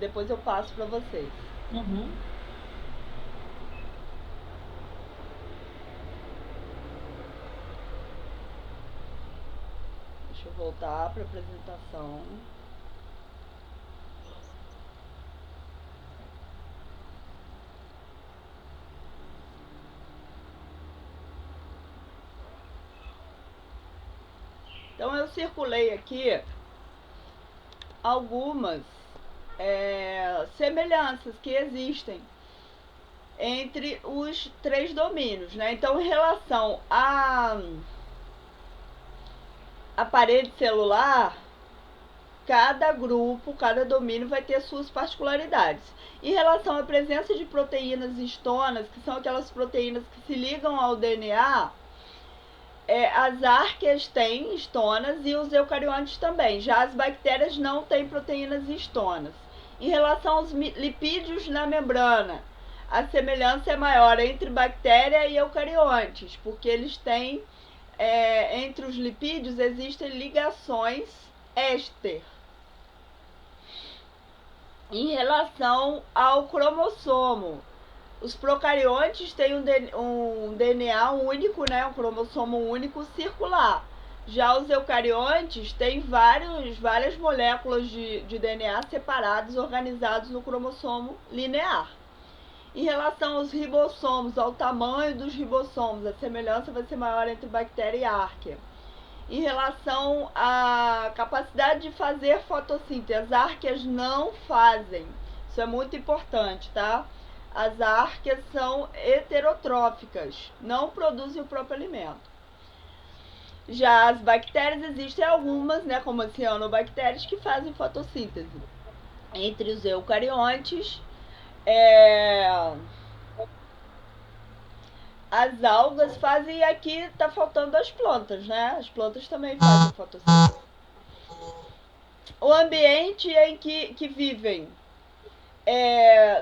depois eu passo para vocês. Uhum. Deixa eu voltar para a apresentação. Então eu circulei aqui algumas semelhanças que existem entre os 3 domínios, né? Então, em relação à parede celular, cada grupo, cada domínio vai ter suas particularidades. Em relação à presença de proteínas histonas, que são aquelas proteínas que se ligam ao DNA, as árqueas têm histonas e os eucariontes também. Já as bactérias não têm proteínas histonas. Em relação aos lipídios na membrana, a semelhança é maior entre bactéria e eucariontes, porque eles têm, entre os lipídios existem ligações éster. Em relação ao cromossomo, os procariontes têm um DNA único, né, um cromossomo único circular. Já os eucariontes têm várias moléculas de DNA separadas, organizadas no cromossomo linear. Em relação aos ribossomos, ao tamanho dos ribossomos, a semelhança vai ser maior entre bactéria e árquea. Em relação à capacidade de fazer fotossíntese, as árqueas não fazem. Isso é muito importante, tá? As árqueas são heterotróficas, não produzem o próprio alimento. Já as bactérias, existem algumas, né, como as cianobactérias, que fazem fotossíntese. Entre os eucariontes, as algas fazem, e aqui tá faltando as plantas, né? As plantas também fazem fotossíntese. O ambiente em que vivem.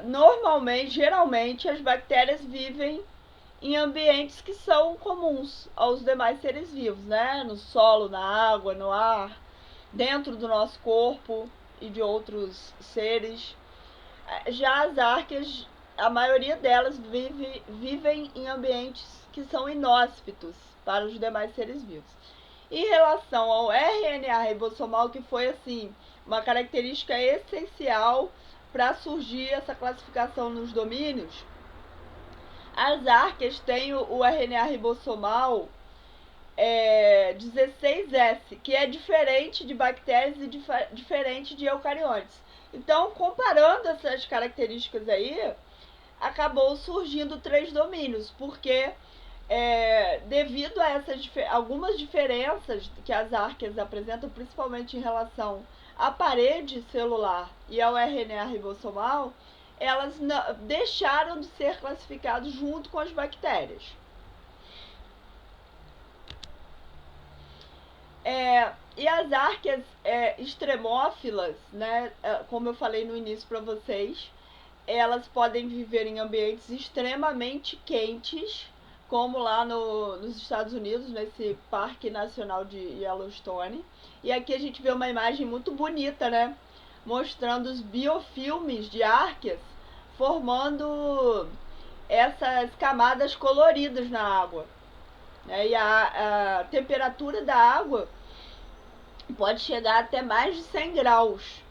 Normalmente, geralmente, as bactérias vivem em ambientes que são comuns aos demais seres vivos, né? No solo, na água, no ar, dentro do nosso corpo e de outros seres. Já as árqueas, a maioria delas vivem em ambientes que são inóspitos para os demais seres vivos. Em relação ao RNA ribossomal, que foi assim uma característica essencial para surgir essa classificação nos domínios, as árqueas têm o RNA ribossomal 16S, que é diferente de bactérias e diferente de eucariontes. Então, comparando essas características aí, acabou surgindo 3 domínios, porque devido a algumas diferenças que as árqueas apresentam, principalmente em relação à parede celular e ao RNA ribossomal, elas deixaram de ser classificadas junto com as bactérias. E as árqueas extremófilas, né, como eu falei no início para vocês, elas podem viver em ambientes extremamente quentes, como lá nos Estados Unidos, nesse Parque Nacional de Yellowstone. E aqui a gente vê uma imagem muito bonita, né, mostrando os biofilmes de árqueas formando essas camadas coloridas na água. E a temperatura da água pode chegar até mais de 100 graus.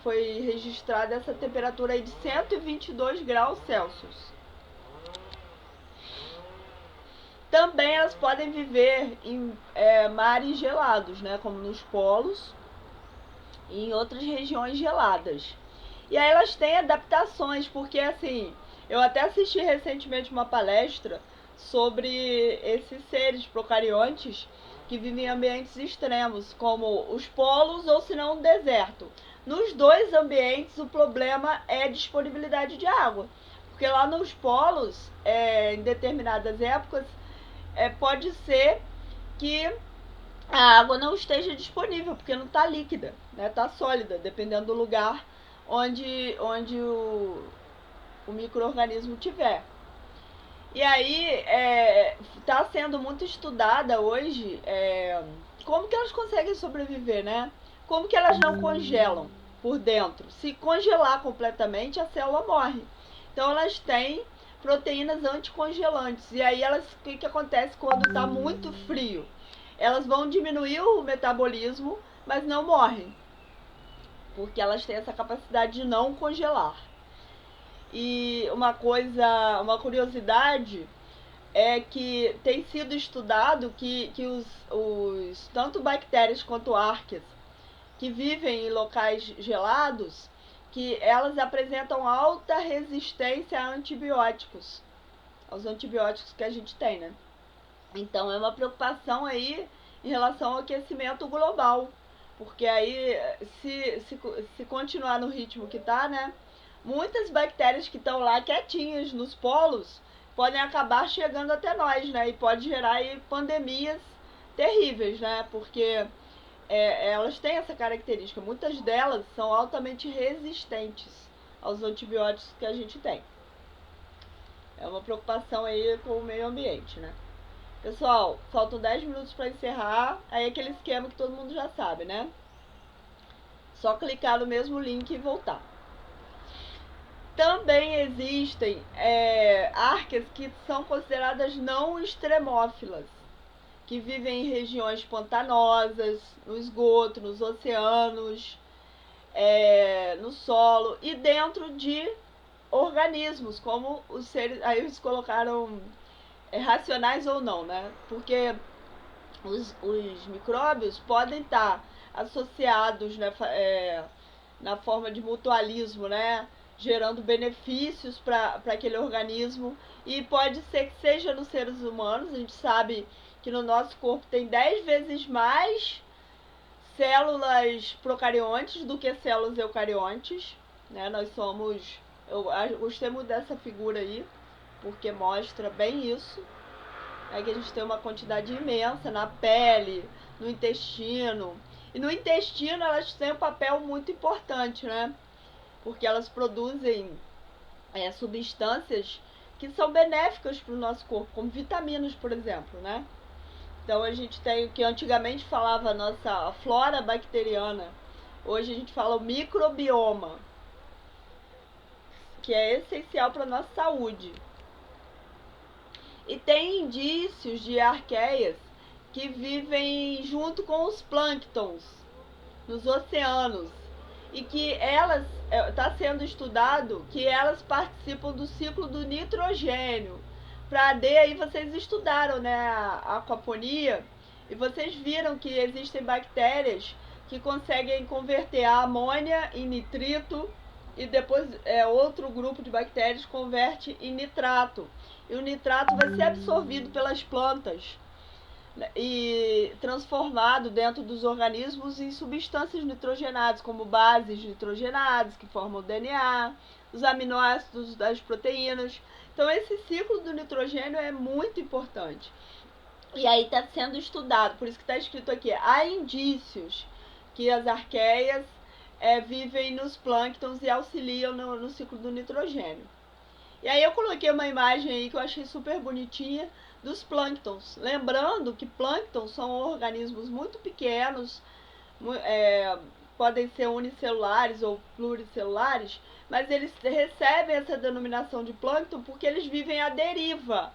Foi registrada essa temperatura aí de 122 graus Celsius. Também elas podem viver em mares gelados, né, como nos polos e em outras regiões geladas. E aí elas têm adaptações, porque assim, eu até assisti recentemente uma palestra sobre esses seres procariontes que vivem em ambientes extremos, como os polos ou se não o deserto. Nos dois ambientes o problema é a disponibilidade de água, porque lá nos polos, em determinadas épocas, pode ser que a água não esteja disponível, porque não está líquida, né? Está sólida, dependendo do lugar onde o micro-organismo tiver. E aí está sendo muito estudada hoje como que elas conseguem sobreviver, né? Como que elas não congelam. por dentro. Se congelar completamente, a célula morre. Então elas têm proteínas anticongelantes. E aí o que acontece quando está muito frio? Elas vão diminuir o metabolismo, mas não morrem, porque elas têm essa capacidade de não congelar. E uma curiosidade é que tem sido estudado que os tanto bactérias quanto arqueias que vivem em locais gelados, que elas apresentam alta resistência a antibióticos, aos antibióticos que a gente tem, né? Então é uma preocupação aí em relação ao aquecimento global, porque aí se continuar no ritmo que tá, né? Muitas bactérias que estão lá quietinhas nos polos podem acabar chegando até nós, né? E pode gerar aí pandemias terríveis, né? Porque elas têm essa característica. Muitas delas são altamente resistentes aos antibióticos que a gente tem. É uma preocupação aí com o meio ambiente, né? Pessoal, faltam 10 minutos para encerrar. Aí é aquele esquema que todo mundo já sabe, né? Só clicar no mesmo link e voltar. Também existem arqueias que são consideradas não extremófilas, que vivem em regiões pantanosas, no esgoto, nos oceanos, no solo e dentro de organismos, como os seres. Aí eles colocaram racionais ou não, né? Porque os micróbios podem estar associados, né, na forma de mutualismo, né? Gerando benefícios para aquele organismo, e pode ser que seja nos seres humanos. A gente sabe que no nosso corpo tem 10 vezes mais células procariontes do que células eucariontes, né? Nós somos... Eu gostei muito dessa figura aí, porque mostra bem isso, que a gente tem uma quantidade imensa na pele, no intestino. E no intestino elas têm um papel muito importante, né? Porque elas produzem substâncias que são benéficas para o nosso corpo, como vitaminas, por exemplo, né? Então a gente tem o que antigamente falava a nossa flora bacteriana, hoje a gente fala o microbioma, que é essencial para a nossa saúde. E tem indícios de arqueias que vivem junto com os plânctons nos oceanos, e que elas, está sendo estudado que elas participam do ciclo do nitrogênio. Para AD aí vocês estudaram, né, a aquaponia, e vocês viram que existem bactérias que conseguem converter a amônia em nitrito, e depois outro grupo de bactérias converte em nitrato. E o nitrato vai ser absorvido pelas plantas e transformado dentro dos organismos em substâncias nitrogenadas, como bases nitrogenadas que formam o DNA, os aminoácidos das proteínas. Então esse ciclo do nitrogênio é muito importante. E aí está sendo estudado, por isso que está escrito aqui, há indícios que as arqueias vivem nos plânctons e auxiliam no ciclo do nitrogênio. E aí eu coloquei uma imagem aí que eu achei super bonitinha dos plânctons. Lembrando que plânctons são organismos muito pequenos, podem ser unicelulares ou pluricelulares, mas eles recebem essa denominação de plâncton porque eles vivem à deriva.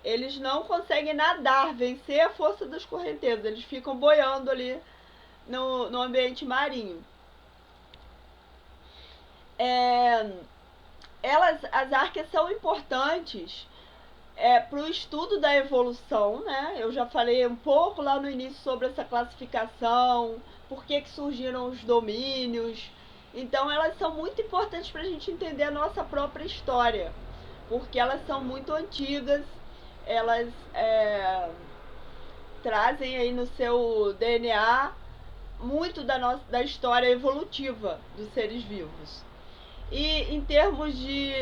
Eles não conseguem nadar, vencer a força das correntezas, eles ficam boiando ali no ambiente marinho. As arqueias são importantes para o estudo da evolução, né? Eu já falei um pouco lá no início sobre essa classificação, por que surgiram os domínios. Então elas são muito importantes para a gente entender a nossa própria história, porque elas são muito antigas, elas trazem aí no seu DNA muito da história evolutiva dos seres vivos. E em termos de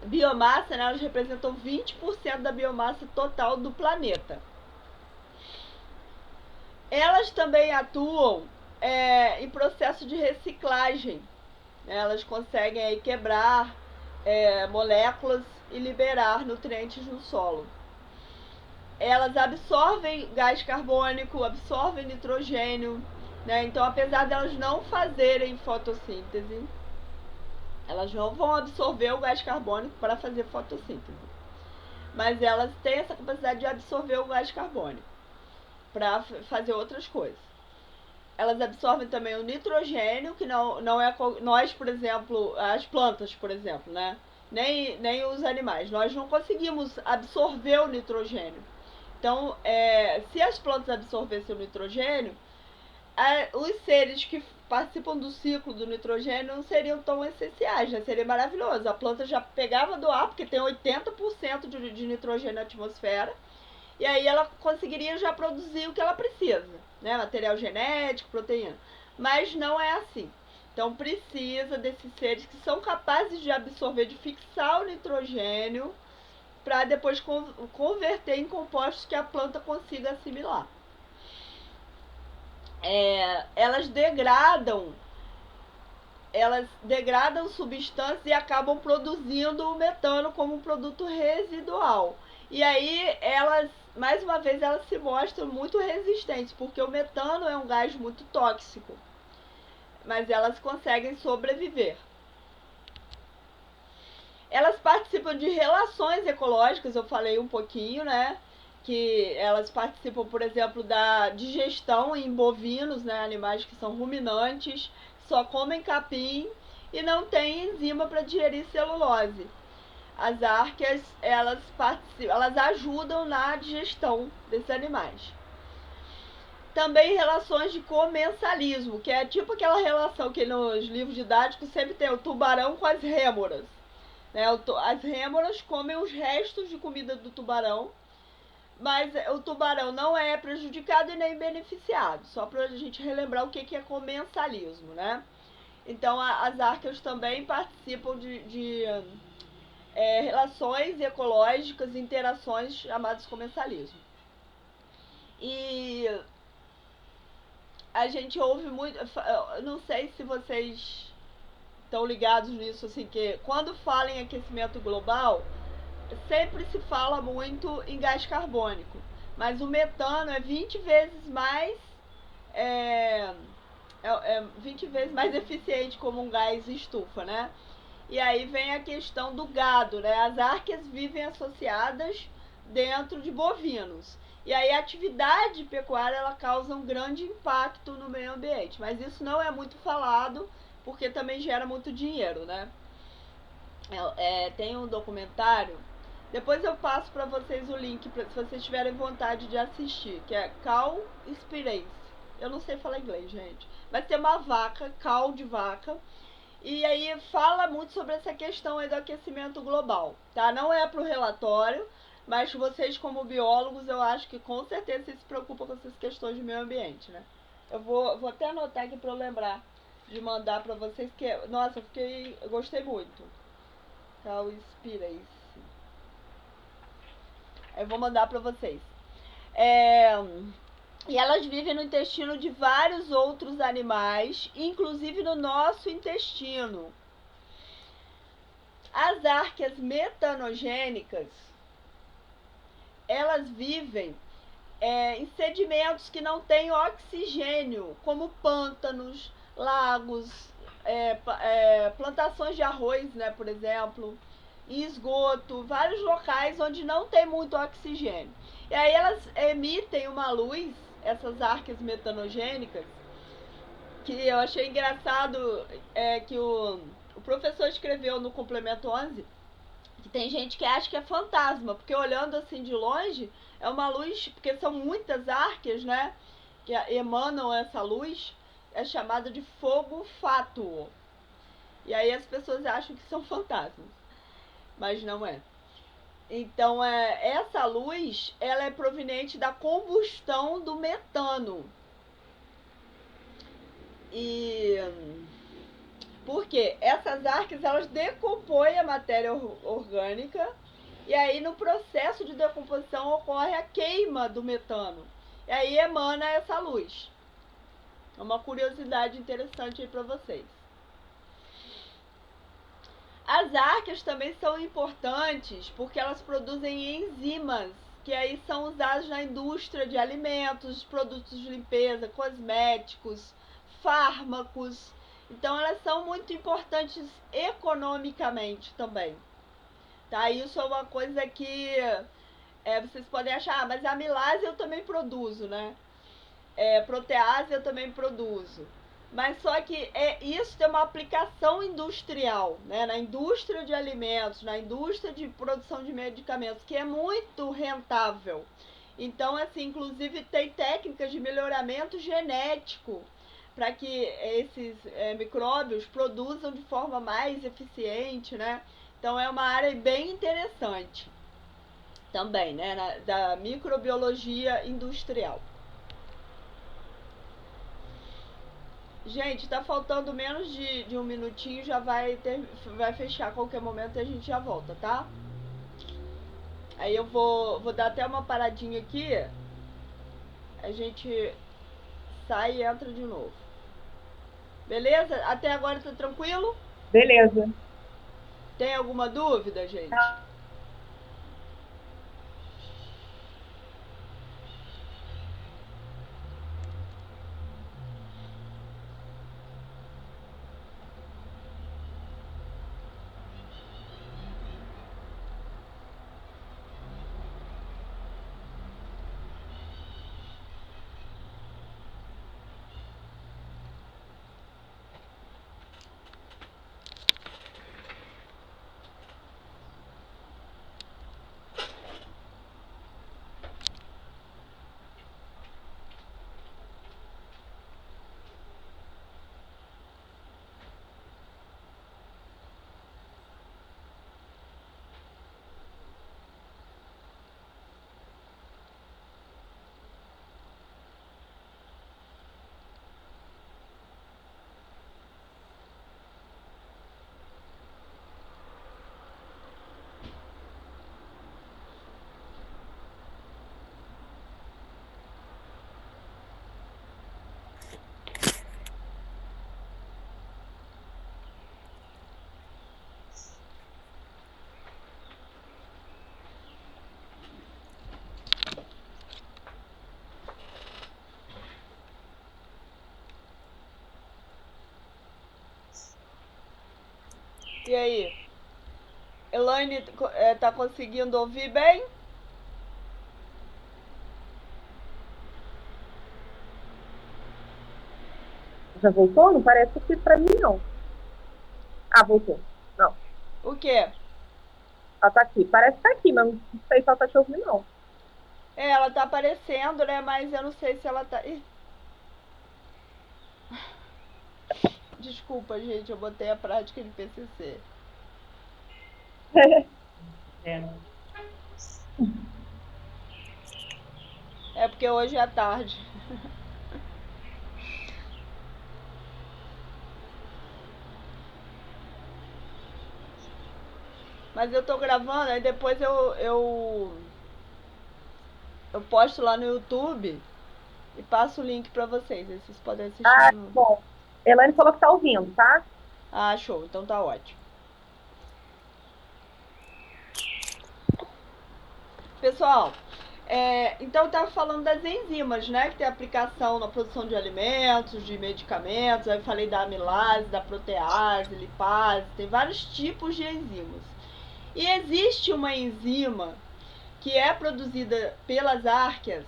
biomassa, né, elas representam 20% da biomassa total do planeta. Elas também atuam em processo de reciclagem. Elas conseguem aí quebrar moléculas e liberar nutrientes no solo. Elas absorvem gás carbônico, absorvem nitrogênio, né? Então, apesar delas não fazerem fotossíntese, elas não vão absorver o gás carbônico para fazer fotossíntese, mas elas têm essa capacidade de absorver o gás carbônico para fazer outras coisas. Elas absorvem também o nitrogênio, que não é nós, por exemplo, as plantas, por exemplo, né? Nem os animais. Nós não conseguimos absorver o nitrogênio. Então, se as plantas absorvessem o nitrogênio, os seres que participam do ciclo do nitrogênio não seriam tão essenciais, né? Seria maravilhoso. A planta já pegava do ar, porque tem 80% de nitrogênio na atmosfera, e aí ela conseguiria já produzir o que ela precisa, né? Material genético, proteína. Mas não é assim. Então precisa desses seres que são capazes de absorver, de fixar o nitrogênio, para depois converter em compostos que a planta consiga assimilar. Elas degradam substâncias e acabam produzindo o metano como um produto residual. E aí mais uma vez, elas se mostram muito resistentes, porque o metano é um gás muito tóxico, mas elas conseguem sobreviver. Elas participam de relações ecológicas, eu falei um pouquinho, né? Que elas participam, por exemplo, da digestão em bovinos, né? Animais que são ruminantes, só comem capim e não têm enzima para digerir celulose. As árqueas, elas ajudam na digestão desses animais. Também relações de comensalismo, que é tipo aquela relação que nos livros didáticos sempre tem o tubarão com as rêmoras. Né? As rêmoras comem os restos de comida do tubarão, mas o tubarão não é prejudicado e nem beneficiado. Só para a gente relembrar o que é comensalismo, né? Então, as árqueas também participam de relações ecológicas, interações chamadas comensalismo. E a gente ouve muito, eu não sei se vocês estão ligados nisso, assim, que quando fala em aquecimento global, sempre se fala muito em gás carbônico, mas o metano é 20 vezes mais 20 vezes mais eficiente como um gás estufa, né? E aí vem a questão do gado, né? As árqueas vivem associadas dentro de bovinos. E aí a atividade pecuária, ela causa um grande impacto no meio ambiente, mas isso não é muito falado porque também gera muito dinheiro, né? Tem um documentário, depois eu passo para vocês o link se vocês tiverem vontade de assistir, que é Cowspiracy. Eu não sei falar inglês, gente, mas tem uma vaca, cal de vaca, e aí fala muito sobre essa questão aí do aquecimento global, tá? Não é pro relatório, mas vocês como biólogos, eu acho que com certeza vocês se preocupam com essas questões de meio ambiente, né? Eu vou até anotar aqui para eu lembrar de mandar para vocês, que nossa, eu gostei muito. Cowspiracy. Eu vou mandar para vocês. E elas vivem no intestino de vários outros animais, inclusive no nosso intestino. As árqueas metanogênicas, elas vivem em sedimentos que não têm oxigênio, como pântanos, lagos, plantações de arroz, né, por exemplo, e esgoto, vários locais onde não tem muito oxigênio. E aí elas emitem uma luz, essas árqueas metanogênicas, que eu achei engraçado, que o professor escreveu no complemento 11, que tem gente que acha que é fantasma, porque olhando assim de longe, é uma luz, porque são muitas árqueas, né, que emanam essa luz, é chamada de fogo fátuo. E aí as pessoas acham que são fantasmas, mas não é. Então, essa luz, ela é proveniente da combustão do metano. E porque essas árqueas, elas decompõem a matéria orgânica, e aí no processo de decomposição ocorre a queima do metano. E aí emana essa luz. É uma curiosidade interessante aí para vocês. As árqueas também são importantes porque elas produzem enzimas que aí são usados na indústria de alimentos, produtos de limpeza, cosméticos, fármacos. Então elas são muito importantes economicamente também. Tá? Isso é uma coisa que vocês podem achar, mas a amilase eu também produzo, né? Protease eu também produzo. Mas só que isso tem uma aplicação industrial, né? Na indústria de alimentos, na indústria de produção de medicamentos, que é muito rentável. Então, assim, inclusive tem técnicas de melhoramento genético para que esses micróbios produzam de forma mais eficiente, né? Então é uma área bem interessante também, né? Da microbiologia industrial. Gente, tá faltando menos de um minutinho, já vai fechar a qualquer momento e a gente já volta, tá? Aí eu vou dar até uma paradinha aqui, a gente sai e entra de novo. Beleza? Até agora tá tranquilo? Beleza. Tem alguma dúvida, gente? E aí? Elaine, tá conseguindo ouvir bem? Já voltou? Não parece que para mim, não. Ah, voltou. Não. O quê? Ela tá aqui. Parece que tá aqui, mas não sei se ela tá te ouvindo, não. Ela tá aparecendo, né? Mas eu não sei se ela tá. Ih. Desculpa, gente, eu botei a prática de PCC. É porque hoje é tarde. Mas eu tô gravando, aí depois eu posto lá no YouTube e passo o link pra vocês. Aí vocês podem assistir Ah, de novo. bom. Elaine falou que tá ouvindo, tá? Ah, show. Então tá ótimo. Pessoal, então eu tava falando das enzimas, né? Que tem aplicação na produção de alimentos, de medicamentos. Aí eu falei da amilase, da protease, lipase. Tem vários tipos de enzimas. E existe uma enzima que é produzida pelas arqueas,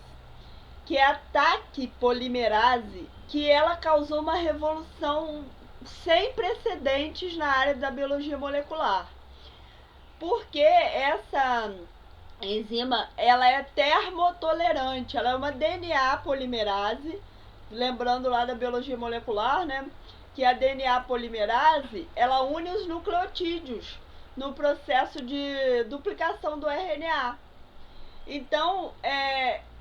que é a taquipolimerase, que ela causou uma revolução sem precedentes na área da biologia molecular. Porque essa enzima, ela é termotolerante, ela é uma DNA polimerase, lembrando lá da biologia molecular, né? Que a DNA polimerase, ela une os nucleotídeos no processo de duplicação do RNA. Então,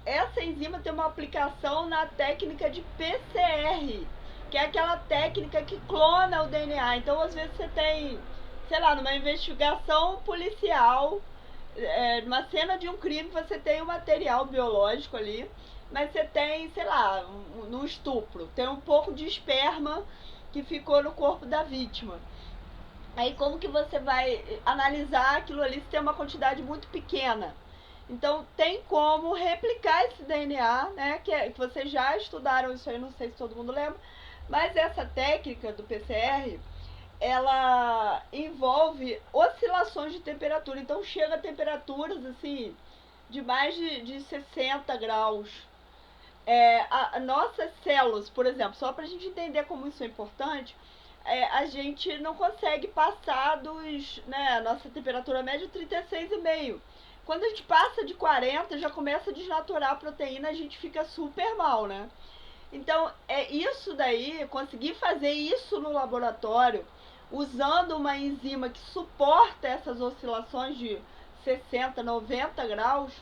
essa enzima tem uma aplicação na técnica de PCR, que é aquela técnica que clona o DNA. Então, às vezes você tem, sei lá, numa investigação policial, numa cena de um crime, você tem um material biológico ali, mas você tem, sei lá, no estupro, tem um pouco de esperma que ficou no corpo da vítima. Aí como que você vai analisar aquilo ali se tem uma quantidade muito pequena? Então tem como replicar esse DNA, né? Que vocês já estudaram isso aí, não sei se todo mundo lembra, mas essa técnica do PCR, ela envolve oscilações de temperatura. Então chega a temperaturas assim de mais de 60 graus. Nossas células, por exemplo, só para a gente entender como isso é importante, a gente não consegue passar a nossa temperatura média de 36,5. Quando a gente passa de 40, já começa a desnaturar a proteína, a gente fica super mal, né? Então, isso daí, conseguir fazer isso no laboratório, usando uma enzima que suporta essas oscilações de 60, 90 graus,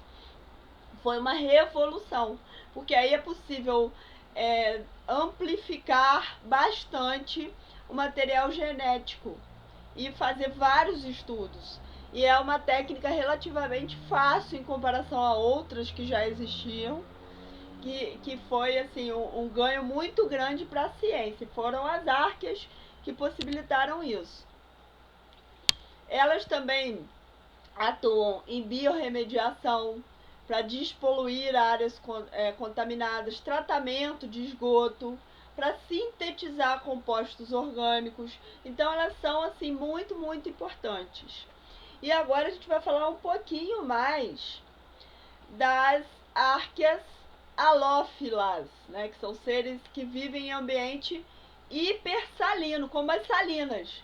foi uma revolução. Porque aí é possível amplificar bastante o material genético e fazer vários estudos. E é uma técnica relativamente fácil em comparação a outras que já existiam, que foi assim um ganho muito grande para a ciência. Foram as arqueas que possibilitaram isso. Elas também atuam em biorremediação para despoluir áreas contaminadas, tratamento de esgoto, para sintetizar compostos orgânicos. Então elas são assim muito, muito importantes. E agora a gente vai falar um pouquinho mais das árqueas halófilas, né, que são seres que vivem em ambiente hipersalino, como as salinas,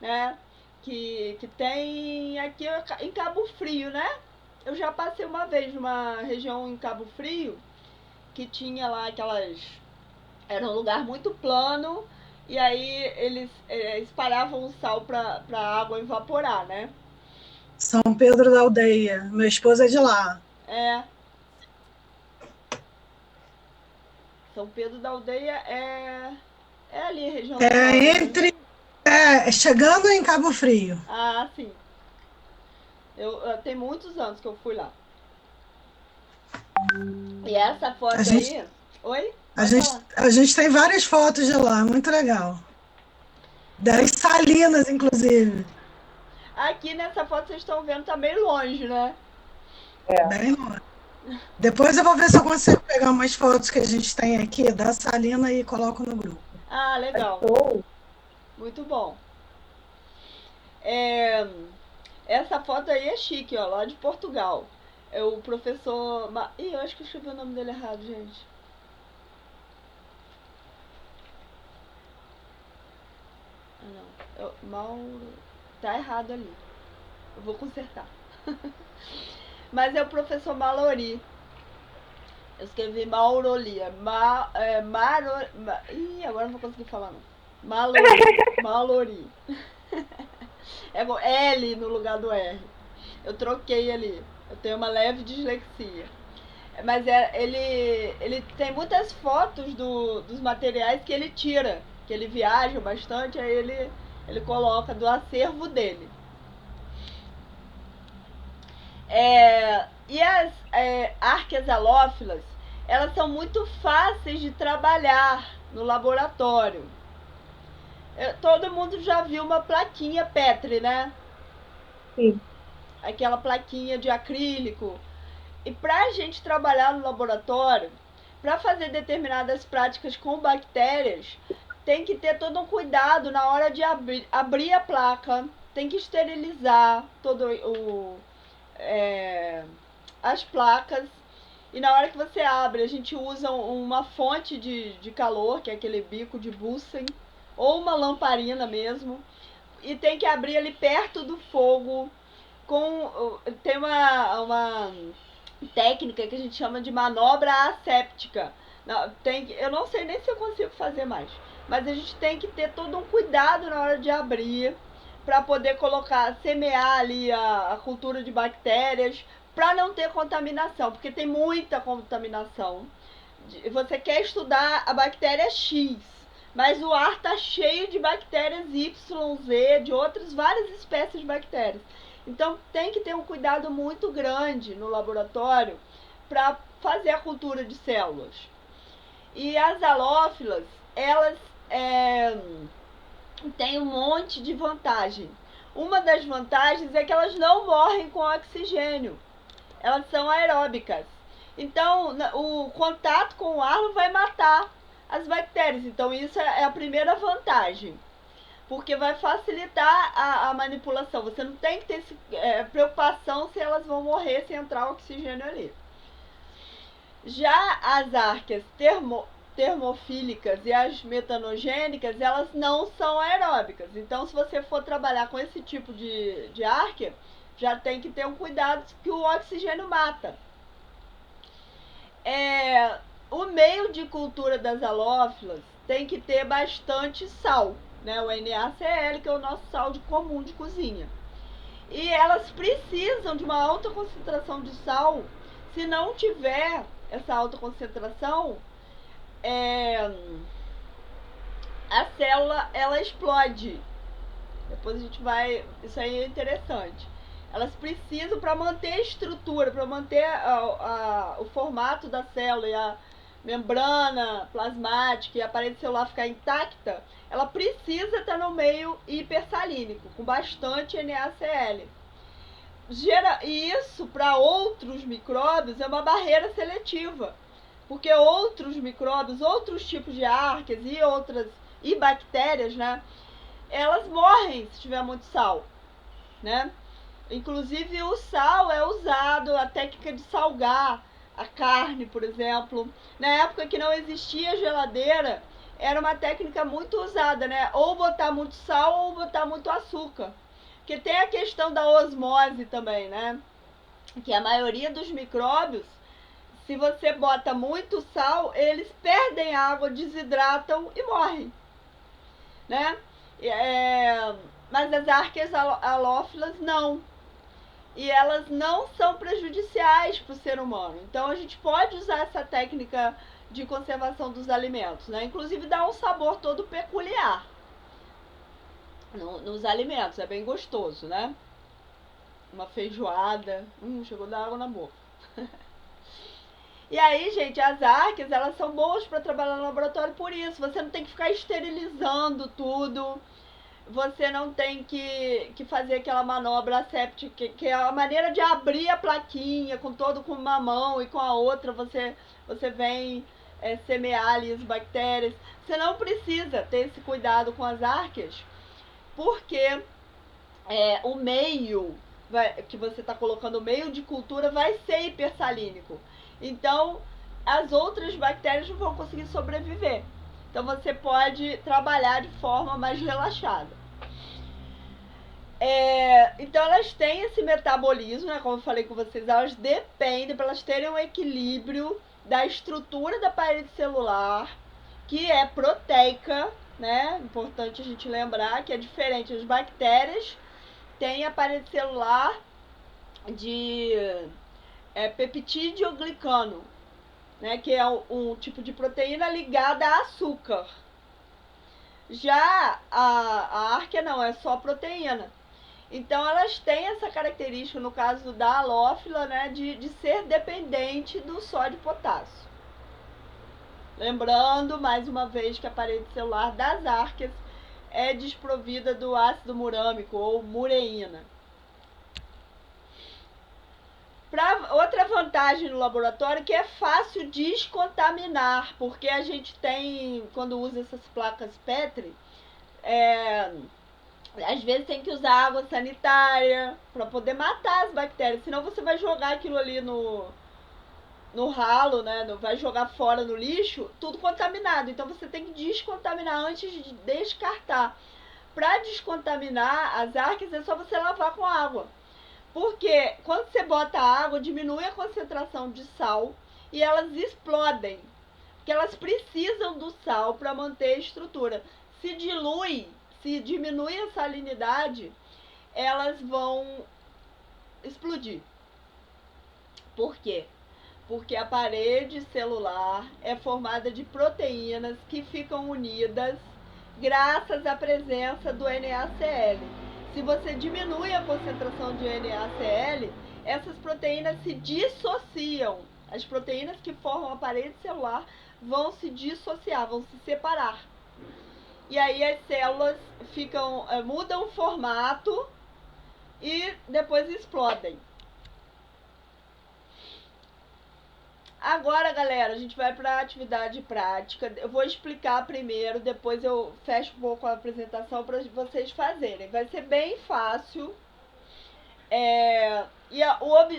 né, que tem aqui em Cabo Frio, né? Eu já passei uma vez numa região em Cabo Frio que tinha lá aquelas... Era um lugar muito plano e aí eles espalhavam o sal para a água evaporar, né? São Pedro da Aldeia. Meu esposo é de lá. São Pedro da Aldeia é ali a região do É norte, né? chegando em Cabo Frio. Ah, sim. Tem muitos anos que eu fui lá. E essa foto A gente, aí... Oi? a Pode gente, falar. a gente tem várias fotos de lá, muito legal. Das salinas, inclusive. Aqui nessa foto vocês estão vendo, tá meio longe, né? Bem longe. Depois eu vou ver se eu consigo pegar umas fotos que a gente tem aqui da salina e coloco no grupo. Ah, legal. Muito bom. Essa foto aí é chique, ó, lá de Portugal. É o professor... Ih, eu acho que eu escrevi o nome dele errado, gente. Ah, não. Mauro... Tá errado ali. Eu vou consertar. Mas é o professor Mallory. Eu escrevi Mauroli. Ih, agora não vou conseguir falar não. Mallory. É L no lugar do R. Eu troquei ali. Eu tenho uma leve dislexia. Mas ele tem muitas fotos dos materiais que ele tira. Que ele viaja bastante, aí ele coloca do acervo dele. E as árqueas halófilas, elas são muito fáceis de trabalhar no laboratório. Todo mundo já viu uma plaquinha Petri, né? Sim. Aquela plaquinha de acrílico. E para a gente trabalhar no laboratório, para fazer determinadas práticas com bactérias, tem que ter todo um cuidado na hora de abrir a placa, tem que esterilizar as placas. E na hora que você abre, a gente usa uma fonte de calor, que é aquele bico de Bunsen, ou uma lamparina mesmo, e tem que abrir ali perto do fogo. Tem uma técnica que a gente chama de manobra asséptica. Eu não sei nem se eu consigo fazer mais, mas a gente tem que ter todo um cuidado na hora de abrir, para poder semear ali a cultura de bactérias, para não ter contaminação, porque tem muita contaminação. Você quer estudar a bactéria X, mas o ar está cheio de bactérias Y, Z, de outras várias espécies de bactérias. Então tem que ter um cuidado muito grande no laboratório para fazer a cultura de células. E as halófilas, elas têm um monte de vantagem. Uma das vantagens é que elas não morrem com oxigênio. elas são aeróbicas. Então, o contato com o ar não vai matar as bactérias. Então, isso é a primeira vantagem. Porque vai facilitar a manipulação. Você não tem que ter preocupação se elas vão morrer se entrar oxigênio ali. Já as árqueas termofílicas e as metanogênicas, elas não são aeróbicas. Então, se você for trabalhar com esse tipo de árquea, já tem que ter um cuidado que o oxigênio mata. O meio de cultura das halófilas tem que ter bastante sal, né? O NaCl, que é o nosso sal comum de cozinha. E elas precisam de uma alta concentração de sal. Se não tiver essa alta concentração, a célula ela explode. Depois a gente vai... Isso aí é interessante. Elas precisam, para manter a estrutura, para manter o formato da célula e a membrana plasmática e a parede celular ficar intacta, ela precisa estar no meio hipersalínico, com bastante NaCl. E isso, para outros micróbios, é uma barreira seletiva, porque outros micróbios, outros tipos de árqueas e bactérias, né, elas morrem se tiver muito sal, né? Inclusive o sal é usado, a técnica de salgar a carne, por exemplo. Na época que não existia geladeira, era uma técnica muito usada, né? Ou botar muito sal ou botar muito açúcar. Porque tem a questão da osmose também, né? Que a maioria dos micróbios, se você bota muito sal, eles perdem água, desidratam e morrem, né? Mas as árqueas halófilas não. E elas não são prejudiciais para o ser humano. Então a gente pode usar essa técnica de conservação dos alimentos, né? Inclusive dá um sabor todo peculiar nos alimentos, é bem gostoso, né? Uma feijoada, chegou a dar água na boca. E aí, gente, as árqueas, elas são boas para trabalhar no laboratório por isso. Você não tem que ficar esterilizando tudo. Você não tem que fazer aquela manobra asséptica, que é a maneira de abrir a plaquinha com uma mão e com a outra você vem semear ali as bactérias. Você não precisa ter esse cuidado com as árqueas, porque o meio que você está colocando, o meio de cultura vai ser hipersalínico. Então, as outras bactérias não vão conseguir sobreviver. Então, você pode trabalhar de forma mais relaxada. Então elas têm esse metabolismo, né, como eu falei com vocês, elas dependem, para elas terem um equilíbrio da estrutura da parede celular, que é proteica, né? Importante a gente lembrar que é diferente. As bactérias têm a parede celular de peptídeo-glicano, né, que é um tipo de proteína ligada a açúcar. Já a árquea não, é só proteína. Então elas têm essa característica, no caso da halófila, né, de ser dependente do sódio e potássio. Lembrando, mais uma vez, que a parede celular das árqueas é desprovida do ácido murâmico ou mureína. Outra vantagem no laboratório é que é fácil descontaminar, porque a gente tem, quando usa essas placas Petri, às vezes tem que usar água sanitária para poder matar as bactérias, senão você vai jogar aquilo ali no ralo, né? Vai jogar fora no lixo, tudo contaminado. Então você tem que descontaminar antes de descartar. Para descontaminar as árqueas é só você lavar com água. Porque quando você bota água, diminui a concentração de sal e elas explodem. Porque elas precisam do sal para manter a estrutura. Se diminui a salinidade, elas vão explodir. Por quê? Porque a parede celular é formada de proteínas que ficam unidas graças à presença do NaCl. Se você diminui a concentração de NaCl, essas proteínas se dissociam. As proteínas que formam a parede celular vão se dissociar, vão se separar. E aí as células mudam o formato e depois explodem. Agora, galera, a gente vai para a atividade prática. Eu vou explicar primeiro, depois eu fecho um pouco a apresentação para vocês fazerem. Vai ser bem fácil.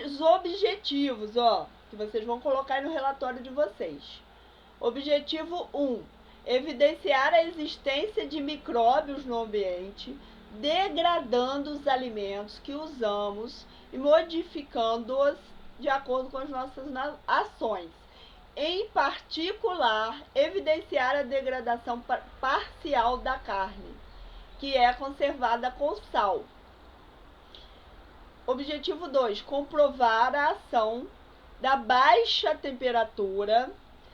Os objetivos, ó, que vocês vão colocar aí no relatório de vocês. Objetivo 1. Evidenciar a existência de micróbios no ambiente, degradando os alimentos que usamos e modificando-os de acordo com as nossas ações. Em particular, evidenciar a degradação parcial da carne, que é conservada com sal. Objetivo 2. Comprovar a ação da baixa temperatura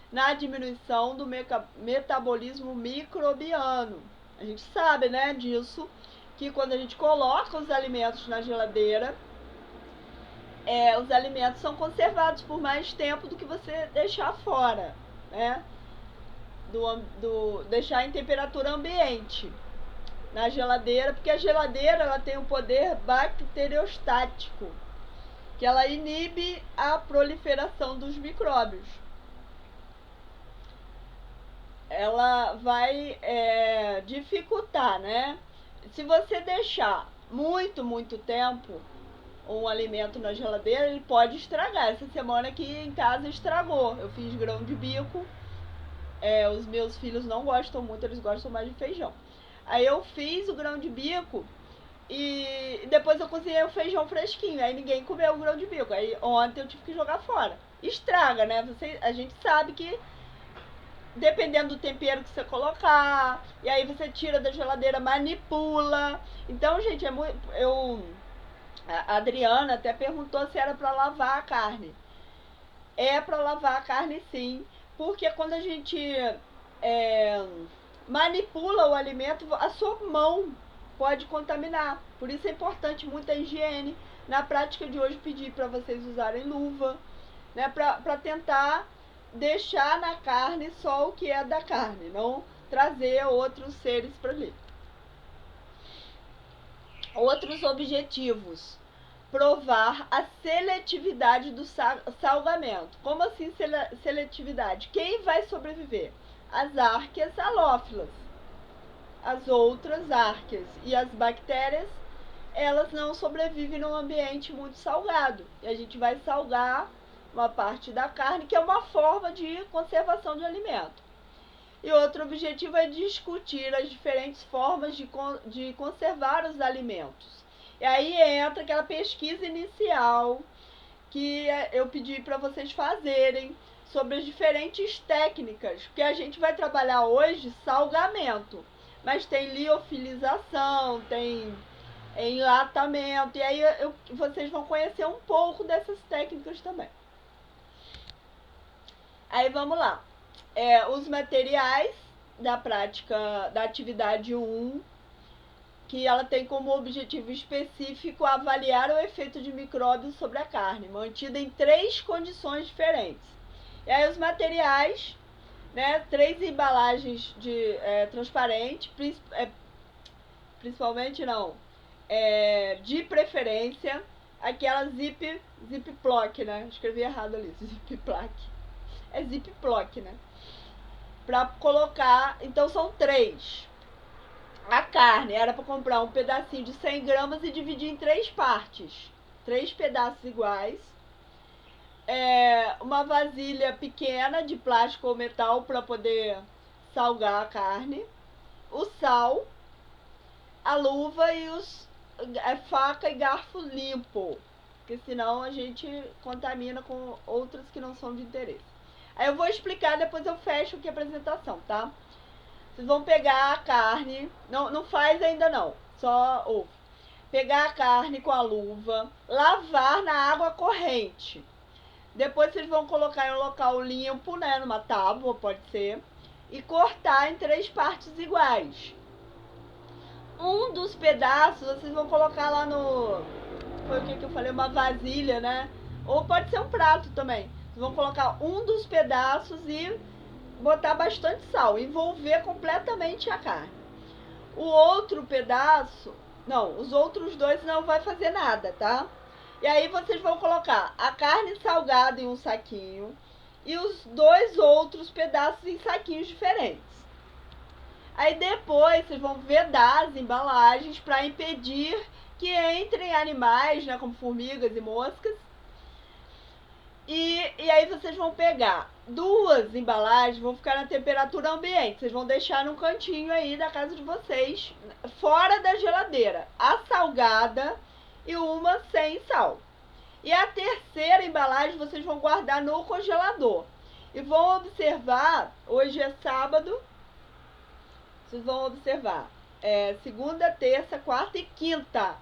na diminuição do metabolismo microbiano. A gente sabe, né, disso, que quando a gente coloca os alimentos na geladeira, os alimentos são conservados por mais tempo do que você deixar fora, né? Deixar em temperatura ambiente na geladeira, porque a geladeira ela tem um poder bacteriostático, que ela inibe a proliferação dos micróbios. Ela vai dificultar, né? Se você deixar muito tempo um alimento na geladeira, ele pode estragar. Essa semana aqui em casa estragou. Eu fiz grão de bico. Os meus filhos não gostam muito, eles gostam mais de feijão. Aí eu fiz o grão de bico e depois eu cozinhei o feijão fresquinho. Aí ninguém comeu o grão de bico. Aí ontem eu tive que jogar fora. Estraga, né? A gente sabe que dependendo do tempero que você colocar, e aí você tira da geladeira, manipula. Então, gente, a Adriana até perguntou se era para lavar a carne. É para lavar a carne, sim, porque quando a gente manipula o alimento, a sua mão pode contaminar. Por isso é importante muita higiene. Na prática de hoje, pedi para vocês usarem luva, né, para tentar deixar na carne só o que é da carne, não trazer outros seres para ali. Outros objetivos: provar a seletividade do salgamento. Como assim seletividade? Quem vai sobreviver? As árqueas halófilas. As outras árqueas e as bactérias, elas não sobrevivem num ambiente muito salgado. E a gente vai salgar uma parte da carne, que é uma forma de conservação de alimento. E outro objetivo é discutir as diferentes formas de conservar os alimentos. E aí entra aquela pesquisa inicial que eu pedi para vocês fazerem sobre as diferentes técnicas, porque a gente vai trabalhar hoje salgamento, mas tem liofilização, tem enlatamento, e aí vocês vão conhecer um pouco dessas técnicas também. Aí vamos lá. Os materiais da prática da atividade 1, que ela tem como objetivo específico avaliar o efeito de micróbios sobre a carne, mantida em 3 condições diferentes. E aí os materiais, né, 3 embalagens de transparente, principalmente não, de preferência, aquela Ziploc, né? Escrevi errado ali, Ziploc. É Ziploc, né? Pra colocar, então são 3. A carne era para comprar um pedacinho de 100 gramas e dividir em 3 partes. 3 pedaços iguais. Uma vasilha pequena de plástico ou metal para poder salgar a carne. O sal, a luva e faca e garfo limpo. Porque senão a gente contamina com outras que não são de interesse. Aí eu vou explicar, depois eu fecho aqui a apresentação, tá? Vocês vão pegar a carne, não faz ainda não, só ouve. Pegar a carne com a luva, lavar na água corrente. Depois vocês vão colocar em um local limpo, né, numa tábua, pode ser, e cortar em 3 partes iguais. Um dos pedaços vocês vão colocar lá foi o que eu falei, uma vasilha, né? Ou pode ser um prato também. Vocês vão colocar um dos pedaços e botar bastante sal, envolver completamente a carne. O outro pedaço, não, os outros 2 não vai fazer nada, tá? E aí vocês vão colocar a carne salgada em um saquinho e os 2 outros pedaços em saquinhos diferentes. Aí depois vocês vão vedar as embalagens para impedir que entrem animais, né, como formigas e moscas. E aí vocês vão pegar 2 embalagens, vão ficar na temperatura ambiente. Vocês vão deixar num cantinho aí da casa de vocês, fora da geladeira. A salgada e uma sem sal. E a terceira embalagem vocês vão guardar no congelador. E vão observar, hoje é sábado, vocês vão observar segunda, terça, quarta e quinta,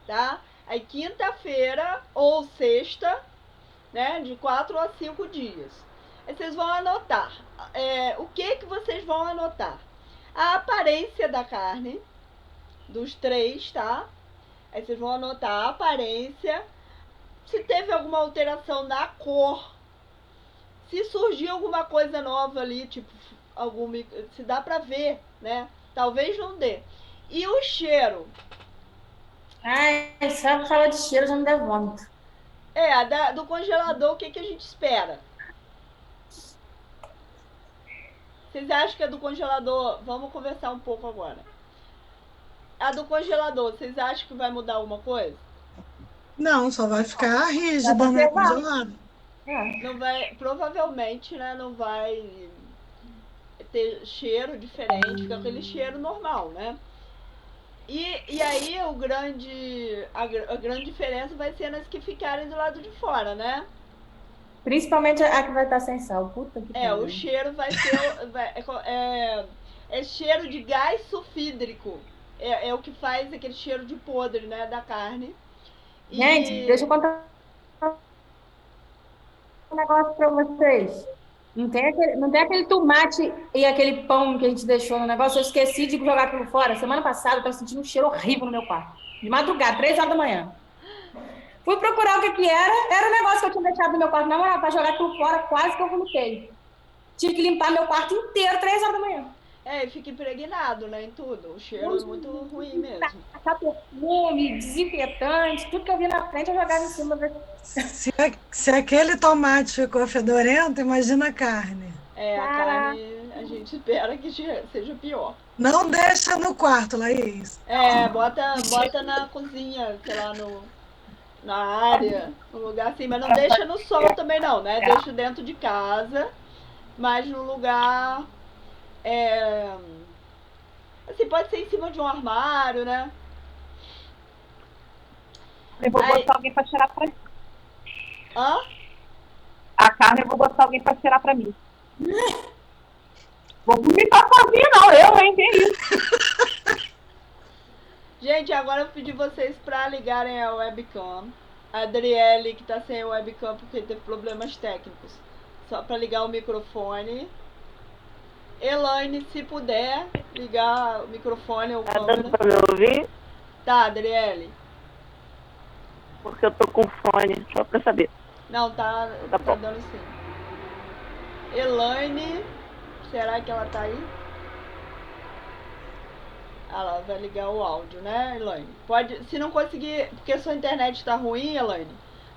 tá? Aí quinta-feira ou sexta, né, de 4 a 5 dias. Aí vocês vão anotar. O que vocês vão anotar? A aparência da carne, dos 3, tá? Aí vocês vão anotar a aparência, se teve alguma alteração na cor, se surgiu alguma coisa nova ali, tipo, se dá pra ver, né? Talvez não dê. E o cheiro? Ai, só fala de cheiro já me dá vômito. Do congelador, o que a gente espera? Vocês acham que a do congelador... Vamos conversar um pouco agora. A do congelador, vocês acham que vai mudar alguma coisa? Não, só vai ficar rígida, né? Congelada. Não vai... Provavelmente, né? Não vai ter cheiro diferente. Fica aquele cheiro normal, né? E aí a grande diferença vai ser nas que ficarem do lado de fora, né? Principalmente a que vai estar sem sal. Puta que pariu. O cheiro vai ser... é cheiro de gás sulfídrico. É o que faz aquele cheiro de podre, né? Da carne. Gente, deixa eu contar um negócio pra vocês. Não tem aquele tomate e aquele pão que a gente deixou no negócio. Eu esqueci de jogar aquilo fora. Semana passada eu tava sentindo um cheiro horrível no meu quarto. De madrugada, 3 horas da manhã. Fui procurar o que era. Era o negócio que eu tinha deixado no meu quarto. Na moral, pra jogar aquilo fora, quase que eu vomitei. Tive que limpar meu quarto inteiro, 3 horas da manhã. E fica impregnado, né, em tudo. O cheiro é muito ruim mesmo. Passar perfume, desinfetante, tudo que eu vi na frente eu jogava em cima. Se aquele tomate ficou fedorento, imagina a carne. A carne a gente espera que seja pior. Não deixa no quarto, Laís. Bota na cozinha, sei lá, na área, no lugar assim. Mas não deixa no sol também não, né? Deixa dentro de casa, mas no lugar... assim, pode ser em cima de um armário, né? Eu vou botar alguém pra tirar pra mim. Hã? A carne eu vou botar alguém pra tirar pra mim. Vou vomitar sozinha não, eu, hein? Tem isso. Gente, agora eu pedi vocês pra ligarem a webcam. A Adriele, que tá sem webcam porque teve problemas técnicos. Só pra ligar o microfone. Elaine, se puder, ligar o microfone ou câmera. Tá dando pra me ouvir? Tá, Adriele. Porque eu tô com fone, só pra saber. Não, tá dando sim. Elaine, será que ela tá aí? Ela vai ligar o áudio, né, Elaine? Pode, se não conseguir, porque a sua internet tá ruim, Elaine,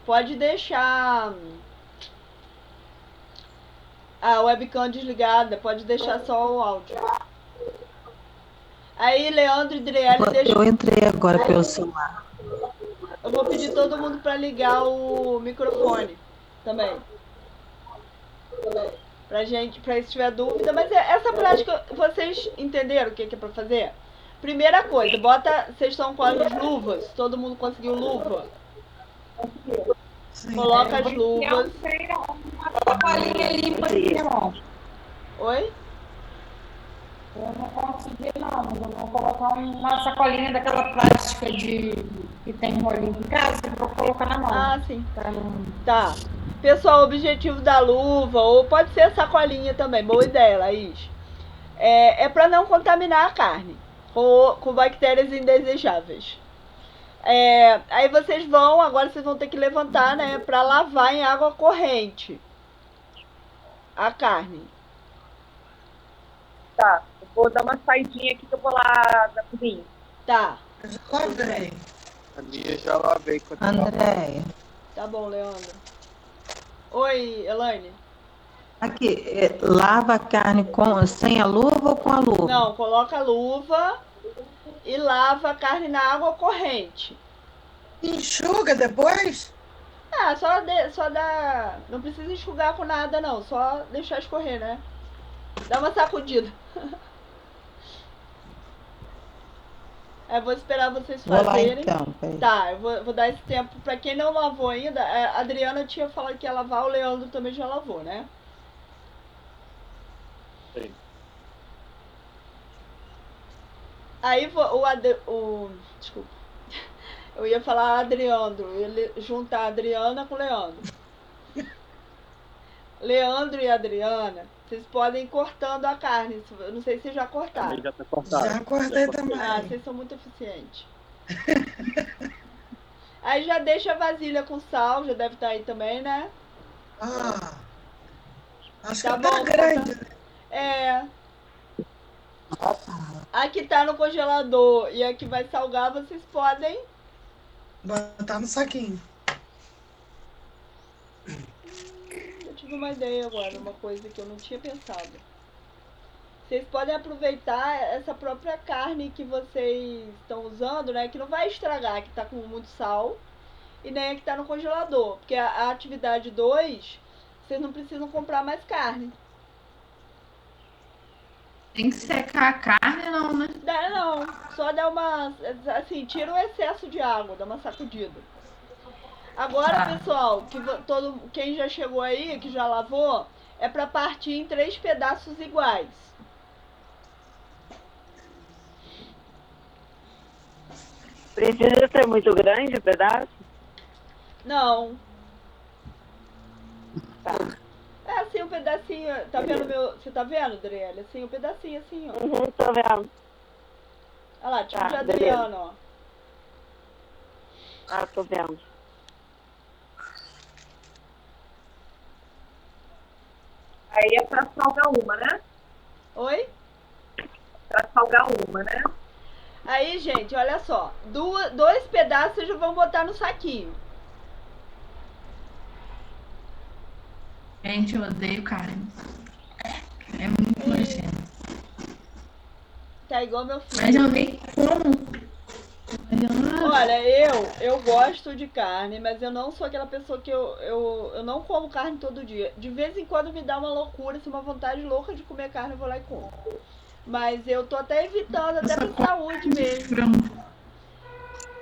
pode deixar a webcam desligada, pode deixar só o áudio. Aí, Leandro e Adriele, Eu entrei agora pelo celular. Eu vou pedir todo mundo para ligar o microfone também. Pra se tiver dúvida. Mas essa prática, vocês entenderam o que é para fazer? Primeira coisa, vocês estão com as luvas? Todo mundo conseguiu luva? Sim. Coloca as luvas. Uma sacolinha limpa aqui, irmão. Oi? Eu não consegui, não. Eu vou colocar uma sacolinha daquela plástica que tem rolinho em casa e vou colocar na mão. Ah, sim. Pra não... Tá. Pessoal, o objetivo da luva, ou pode ser a sacolinha também, boa ideia, Laís. É para não contaminar a carne com bactérias indesejáveis. Aí agora vocês vão ter que levantar, né, para lavar em água corrente a carne. Tá, eu vou dar uma saidinha aqui que eu vou lá da cozinha. Tá. Eu já lavei. A minha já lavei. Andréia, Tá bom, Leandro. Oi, Elaine. Aqui, lava a carne sem a luva ou com a luva? Não, coloca a luva e lava a carne na água corrente. Enxuga depois? Ah, só dá. Não precisa enxugar com nada, não. Só deixar escorrer, né? Dá uma sacudida. Vou esperar vocês Vou lá fazerem. então, peraí. Tá, eu vou dar esse tempo pra quem não lavou ainda. A Adriana tinha falado que ia lavar, o Leandro também já lavou, né? Sim. Aí desculpa. Eu ia falar Adriandro, eu ia juntar a Adriana com o Leandro. Leandro e Adriana, vocês podem ir cortando a carne. Eu não sei se vocês já cortaram. Também já tá cortado. Já cortei também. Ah, vocês são muito eficientes. Aí já deixa a vasilha com sal, já deve estar aí também, né? Ah, acho Tá que tá bom, grande. A que tá no congelador e a que vai salgar, vocês podem. Botar no saquinho. Eu tive uma ideia agora, uma coisa que eu não tinha pensado. Vocês podem aproveitar essa própria carne que vocês estão usando, né? Que não vai estragar, que tá com muito sal. E nem a que tá no congelador. Porque a atividade 2, vocês não precisam comprar mais carne. Tem que secar a carne, não, né? Não, só dá uma. Assim, tira o excesso de água, dá uma sacudida. Agora, pessoal, quem já chegou aí, que já lavou, é pra partir em 3 pedaços iguais. Precisa ser muito grande o pedaço? Não. Tá. É assim um pedacinho. Tá vendo meu. Você tá vendo, Adriele? Assim, um pedacinho assim, ó. Uhum, tô vendo. Olha lá, tipo Tá, de Adriano, ó. Ah, tô vendo. Aí é pra salgar uma, né? Oi? Pra salgar uma, né? Aí, gente, olha só. 2 pedaços vocês já vão botar no saquinho. Gente, eu odeio carne. É muito nojento. Tá igual meu filho. Mas eu nem como. Mas eu não... Olha, eu gosto de carne, mas eu não sou aquela pessoa que eu não como carne todo dia. De vez em quando me dá uma loucura, assim, uma vontade louca de comer carne, eu vou lá e como. Mas eu tô até evitando, até por saúde mesmo. Frango.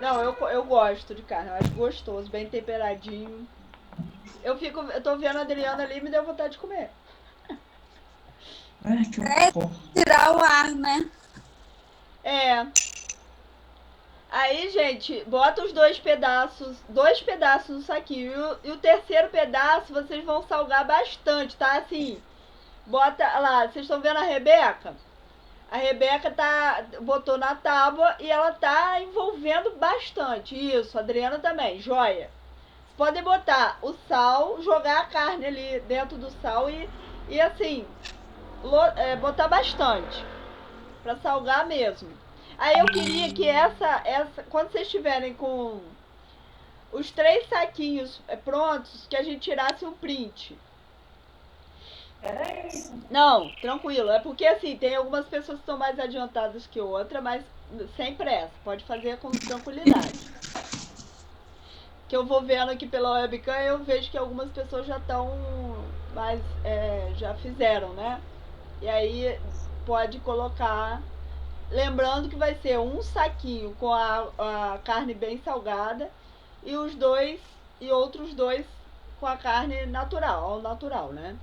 Não, eu gosto de carne, eu acho gostoso, bem temperadinho. Eu tô vendo a Adriana ali e me deu vontade de comer. Ai, que horror. Tirar o ar, né? Aí, gente, bota os 2 pedaços no saquinho. E o terceiro pedaço vocês vão salgar bastante, tá? Assim, bota lá, vocês estão vendo a Rebeca? A Rebeca botou na tábua e ela tá envolvendo bastante. Isso, a Adriana também, joia. Vocês podem botar o sal, jogar a carne ali dentro do sal e assim, botar bastante. Pra salgar mesmo. Aí eu queria que quando vocês estiverem com os 3 saquinhos prontos, que a gente tirasse um print. Não, tranquilo. É porque assim, tem algumas pessoas que estão mais adiantadas que outras, mas sem pressa. Pode fazer com tranquilidade. Que eu vou vendo aqui pela webcam, eu vejo que algumas pessoas já estão mais. Já fizeram, né? E aí pode colocar. Lembrando que vai ser um saquinho com a carne bem salgada e outros 2 com a carne natural, ao natural, né?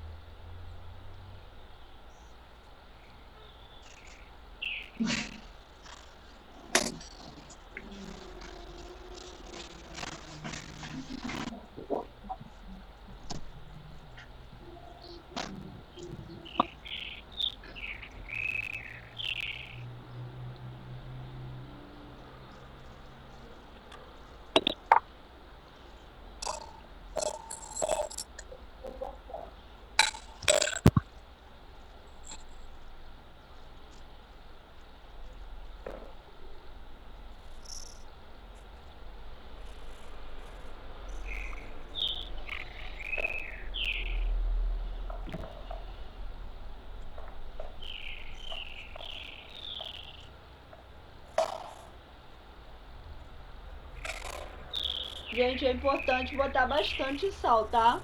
Gente, é importante botar bastante sal, tá?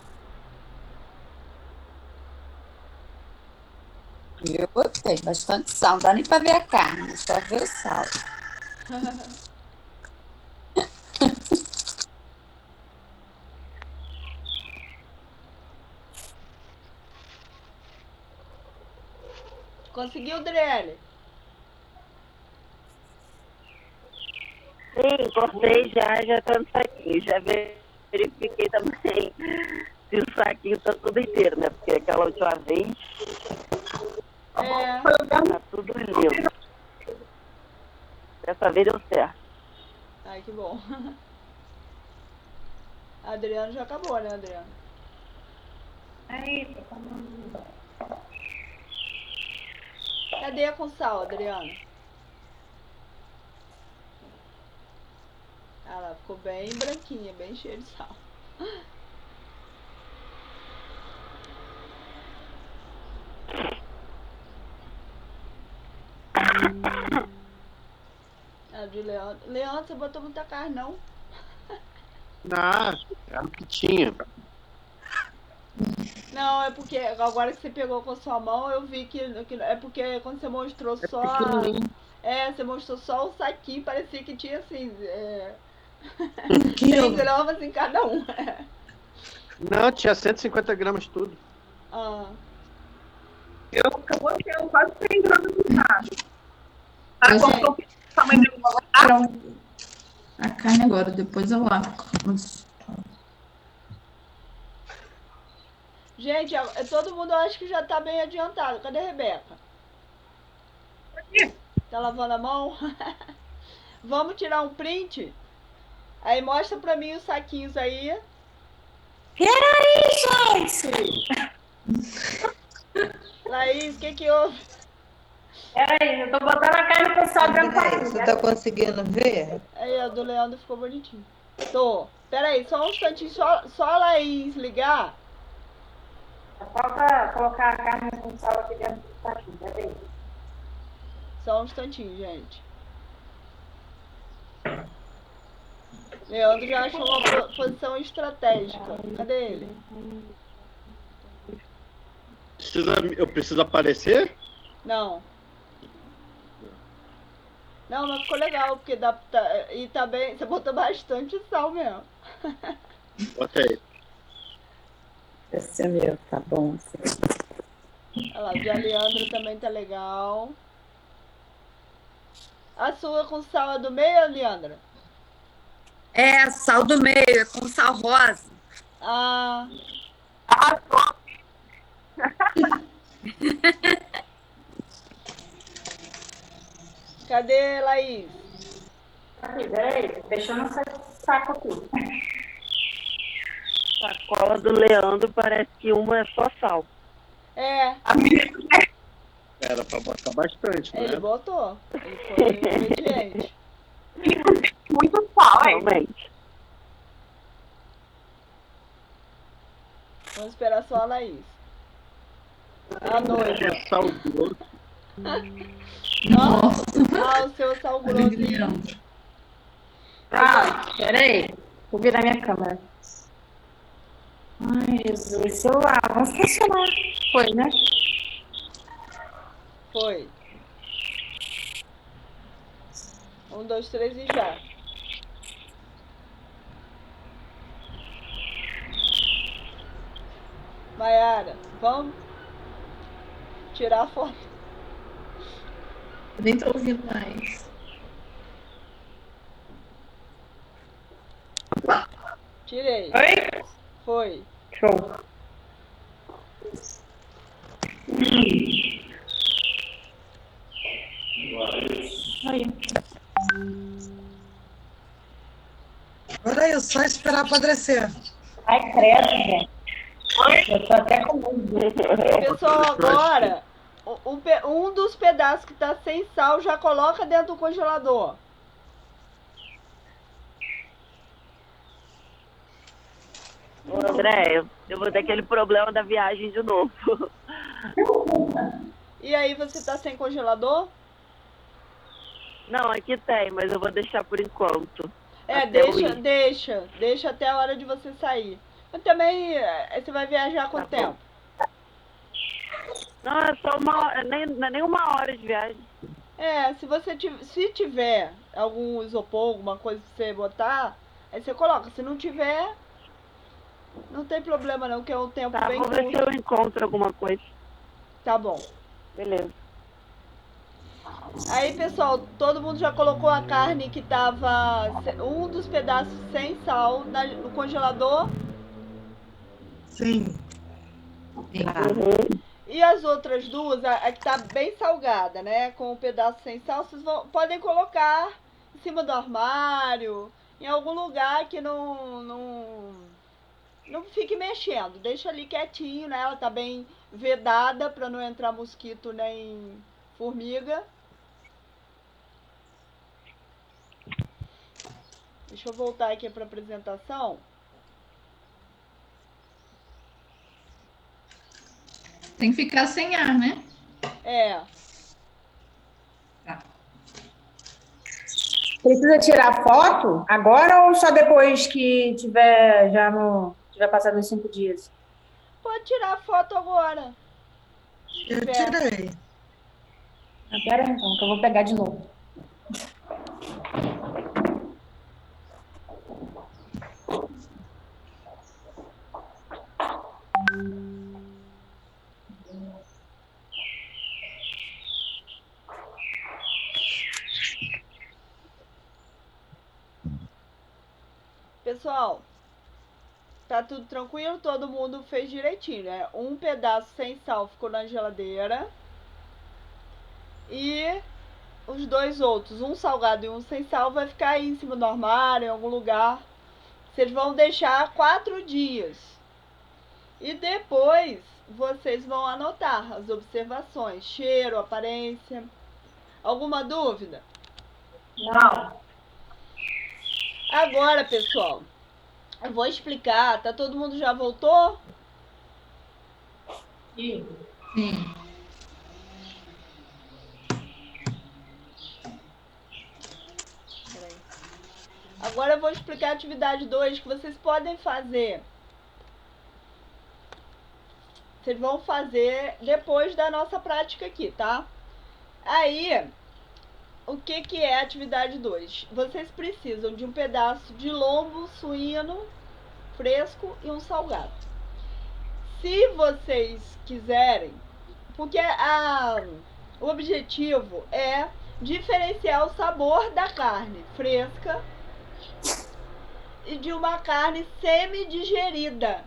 Eu botei bastante sal, não dá nem pra ver a carne, só ver o sal. Conseguiu, Driele? Sim, cortei já tá no saquinho. Já verifiquei também se o saquinho tá tudo inteiro, né? Porque aquela última vez É. tá tudo lindo. Dessa vez deu certo. Ai, que bom. Adriano já acabou, né, Adriano? Cadê a com sal, Adriano? Ah, ela ficou bem branquinha, bem cheia de sal. Ah, de Leandro. Leandro, você botou muita carne, não? Ah, era o que tinha. Não, é porque agora que você pegou com a sua mão, eu vi que é porque quando você mostrou só você mostrou só o saquinho, parecia que tinha assim, 100 gramas em cada um. Não, tinha 150 gramas tudo. Ah, Eu botei quase 100 gramas de carne. Eu sei. Cortou o tamanho do A carne agora, depois eu lavo. gente, todo mundo acha que já tá bem adiantado. Cadê a Rebeca? Tá lavando a mão? Vamos tirar um print? Aí mostra pra mim os saquinhos aí. Peraí, gente! Laís, o que houve? Peraí, eu tô botando a carne pro sal dentro da André, você tá conseguindo ver? Aí, a do Leandro ficou bonitinho. Tô. Peraí, só um instantinho, só a Laís ligar. Falta colocar a carne com sal aqui dentro do saquinho, peraí. Só um instantinho, gente. Leandro já achou uma posição estratégica. Cadê ele? Eu preciso aparecer? Não. Não, mas ficou legal, porque e tá bem. Você botou bastante sal mesmo. Bota aí. Esse é meu, tá bom. Olha lá, o de Leandro também tá legal. A sua com sal é do meio, Leandra? É, sal do meio, é com sal rosa. Ah. Cadê, Laís? Aqui, peraí, fechando esse saco aqui. Sacola do Leandro parece que uma é só sal. É, Era pra botar bastante, né? ele botou. Ele foi obediente. muito sal, hein? Realmente. Vamos esperar só a Laís. A noiva. É sal grosso. Ah, o seu sal grosso. Peraí, vou virar minha câmera. Ai, Jesus, celular, vamos funcionar. Foi, né? Foi. 1, 2, 3 e já. Maiara, vamos tirar a foto. Eu nem tô ouvindo mais. Tirei. Oi? Foi. Show. Agora é isso, só esperar apodrecer. Ai, credo, gente. Eu tô até com medo. Pessoal, agora, um dos pedaços que tá sem sal já coloca dentro do congelador. Ô, André, eu vou ter aquele problema da viagem de novo. E aí, você tá sem congelador? Não, aqui tem, mas eu vou deixar por enquanto. Até eu ir. Deixa até a hora de você sair. Mas também você vai viajar quanto Tá bom. tempo? Não, é só não é nem 1 hora de viagem. Se tiver algum isopor, alguma coisa pra você botar, aí você coloca. Se não tiver, não tem problema não, que é um tempo Tá, bem vou ver se curto. eu encontro alguma coisa. Tá bom. Beleza. Aí, pessoal, todo mundo já colocou a carne que tava um dos pedaços sem sal no congelador? Sim. Uhum. E as outras duas, a que tá bem salgada, né? Com o pedaço sem sal, vocês podem colocar em cima do armário, em algum lugar que não fique mexendo. Deixa ali quietinho, né? Ela tá bem vedada para não entrar mosquito nem formiga. Deixa eu voltar aqui para a apresentação. Tem que ficar sem ar, né? É. Tá. Precisa tirar foto agora ou só depois que tiver passado os 5 dias? Pode tirar a foto agora. Eu tirei. Pera aí, então, que eu vou pegar de novo. Pessoal, tá tudo tranquilo? Todo mundo fez direitinho, né? Um pedaço sem sal ficou na geladeira. E os dois outros, um salgado e um sem sal, vai ficar aí em cima do armário, em algum lugar. Vocês vão deixar 4 dias. E depois vocês vão anotar as observações, cheiro, aparência. Alguma dúvida? Não. Agora, pessoal, eu vou explicar. Tá todo mundo já voltou? Sim. Peraí. Agora eu vou explicar a atividade 2 que vocês podem fazer. Vocês vão fazer depois da nossa prática aqui, tá? Aí, o que é a atividade 2? Vocês precisam de um pedaço de lombo suíno fresco e um salgado. Se vocês quiserem, porque o objetivo é diferenciar o sabor da carne fresca e de uma carne semi-digerida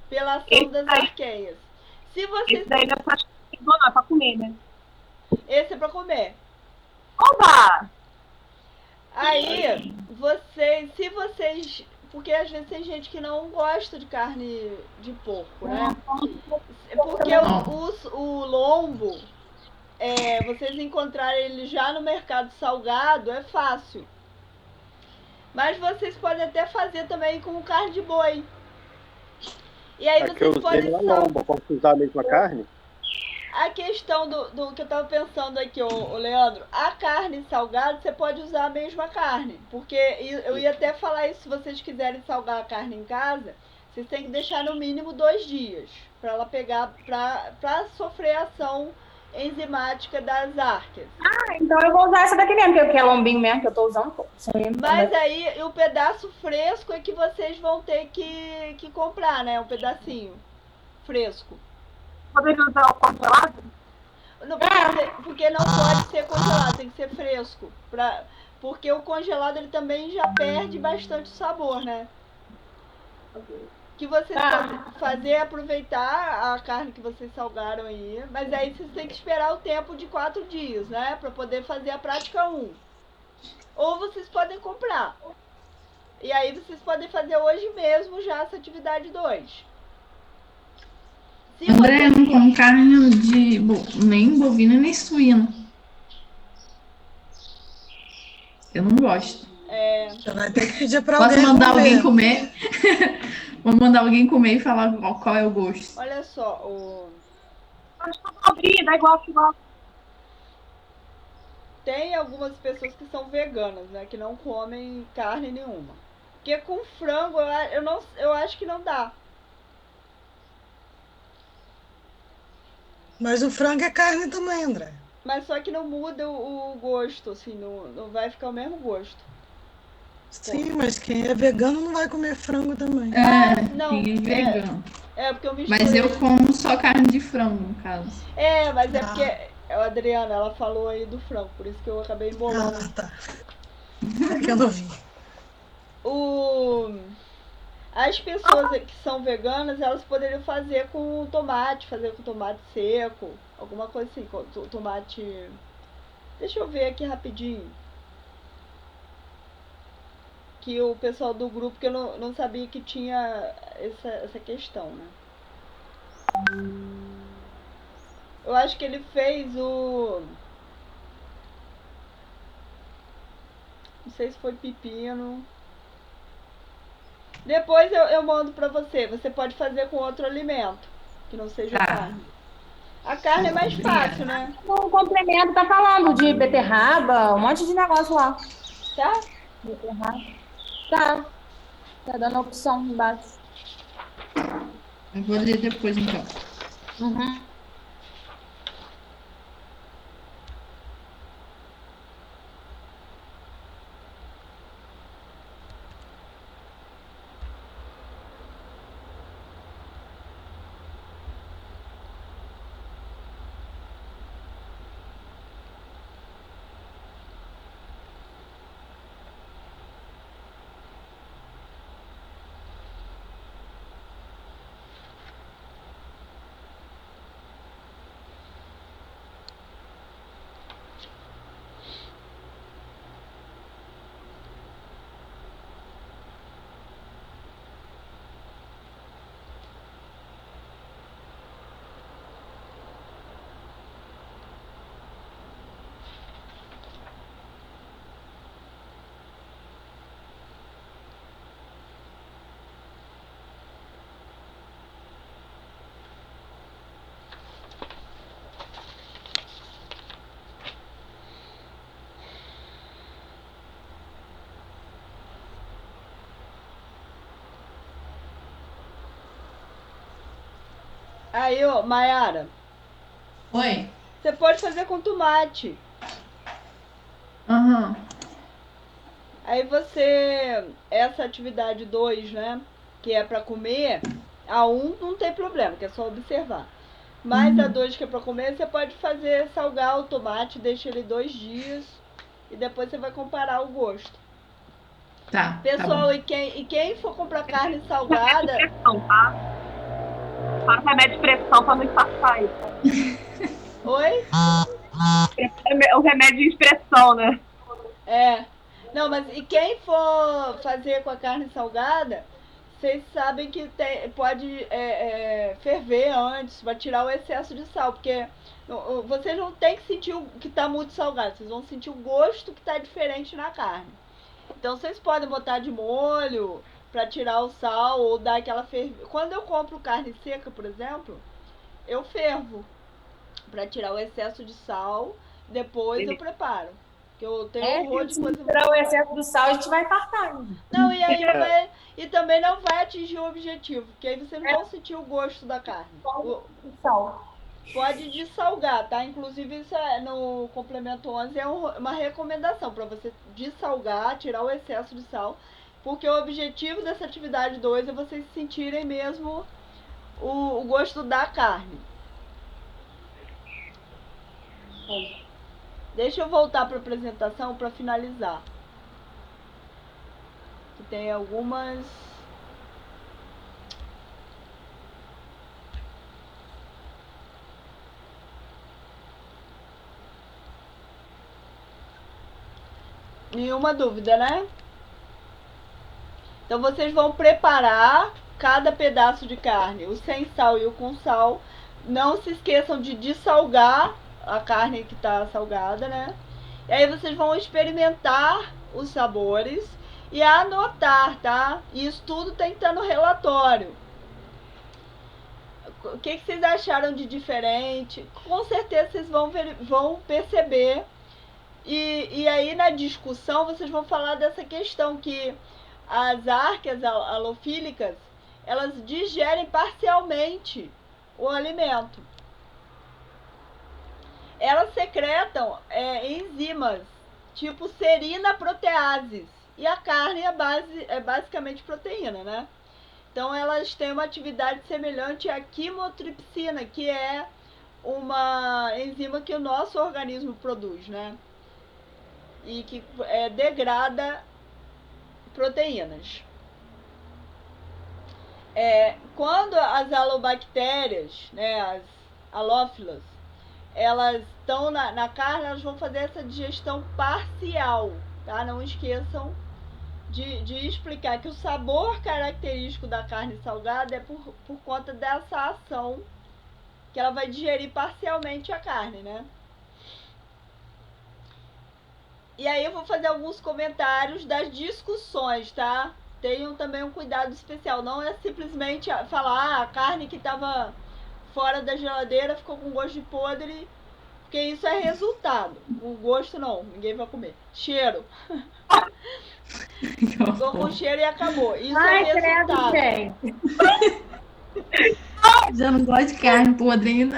pela ação das arqueias. Se vocês... Esse daí não é pra comer, né? Esse é pra comer. Oba! Aí, se vocês... Porque às vezes tem gente que não gosta de carne de porco, né? Porque o lombo, vocês encontrarem ele já no mercado salgado, é fácil. Mas vocês podem até fazer também com carne de boi. E aí vocês podem... lombo, posso usar a mesma carne? A questão do que eu tava pensando aqui, ô Leandro, a carne salgada, você pode usar a mesma carne. Porque eu ia até falar isso, se vocês quiserem salgar a carne em casa, vocês têm que deixar no mínimo 2 dias. Pra ela pegar, pra sofrer a ação enzimática das arqueias. Ah, então eu vou usar essa daqui mesmo, que é lombinho mesmo, que eu tô usando. Mas aí, o pedaço fresco é que vocês vão ter que comprar, né? Um pedacinho fresco. Poderia usar o congelado? Não, porque não pode ser congelado, tem que ser fresco. Porque o congelado ele também já perde bastante sabor, né? O que vocês podem fazer é aproveitar a carne que vocês salgaram aí, mas aí vocês têm que esperar o tempo de 4 dias, né? Pra poder fazer a prática 1. Ou vocês podem comprar. E aí vocês podem fazer hoje mesmo já essa atividade 2. André, eu não como carne nem bovina nem suína. Eu não gosto. Você vai ter que pedir para alguém Posso mandar comer. alguém comer? Vou mandar alguém comer e falar qual é o gosto. Olha só, Acho que pobrinha, dá igual que gosta. tem algumas pessoas que são veganas, né? Que não comem carne nenhuma. Porque com frango eu acho que não dá. Mas o frango é carne também, André. Mas só que não muda o gosto, assim, não vai ficar o mesmo gosto. Sim, mas quem é vegano não vai comer frango também. não, quem é vegano. Porque eu misturei. Mas eu como só carne de frango, no caso. Mas é porque a Adriana, ela falou aí do frango, por isso que eu acabei embolando. Tá. É que eu não vi. As pessoas que são veganas, elas poderiam fazer com tomate, seco, alguma coisa assim, com tomate... Deixa eu ver aqui rapidinho. Que o pessoal do grupo, que eu não sabia que tinha essa questão, né? Eu acho que ele fez o... Não sei se foi pepino. Depois eu mando pra você. Você pode fazer com outro alimento, que não seja carne. A carne é mais fácil, né? O complemento tá falando de beterraba, um monte de negócio lá. Tá? Beterraba. Tá dando a opção embaixo. Eu vou ler depois, então. Aí, Mayara. Oi. Você pode fazer com tomate. Aí essa atividade 2, né? Que é pra comer, a 1 não tem problema, que é só observar. Mas a 2, que é pra comer, você pode salgar o tomate, deixa ele 2 dias e depois você vai comparar o gosto. Tá. Pessoal, e quem for comprar carne salgada... Para o remédio de pressão para não espaçar isso. Oi? O remédio de expressão, né? Não, mas e quem for fazer com a carne salgada, vocês sabem que pode ferver antes, vai tirar o excesso de sal, porque vocês não tem que sentir que tá muito salgado, vocês vão sentir o gosto que tá diferente na carne. Então vocês podem botar de molho para tirar o sal ou dar aquela fervida. Quando eu compro carne seca, por exemplo, eu fervo para tirar o excesso de sal, depois eu preparo. Que eu tenho horror de coisa. Se tirar o excesso do sal, a gente vai infartar. Não, e aí e também não vai atingir o objetivo, porque aí vocês não vão sentir o gosto da carne. Sal. Pode dessalgar, tá? Inclusive isso no complemento 11 é uma recomendação para você dessalgar, tirar o excesso de sal. Porque o objetivo dessa atividade 2 é vocês sentirem mesmo o gosto da carne. Deixa eu voltar para a apresentação para finalizar. Que tem algumas... Nenhuma dúvida, né? Então vocês vão preparar cada pedaço de carne, o sem sal e o com sal. Não se esqueçam de dessalgar a carne que está salgada, né? E aí vocês vão experimentar os sabores e anotar, tá? E isso tudo tem que estar no relatório. O que vocês acharam de diferente? Com certeza vocês vão perceber E aí na discussão vocês vão falar dessa questão que as árqueas halofílicas, elas digerem parcialmente o alimento. Elas secretam enzimas, tipo serina proteases. E a carne é basicamente proteína, né? Então elas têm uma atividade semelhante à quimotripsina, que é uma enzima que o nosso organismo produz, né? E que degrada proteínas. Quando as halobactérias, né, as halófilas, elas estão na carne, elas vão fazer essa digestão parcial, tá? Não esqueçam de explicar que o sabor característico da carne salgada é por conta dessa ação que ela vai digerir parcialmente a carne, né? E aí eu vou fazer alguns comentários das discussões, tá? Tenham também um cuidado especial. Não é simplesmente falar a carne que estava fora da geladeira ficou com gosto de podre, porque isso é resultado. O gosto não, ninguém vai comer. Cheiro. Ficou com cheiro e acabou. Isso é resultado. Já não gosto de carne podre ainda.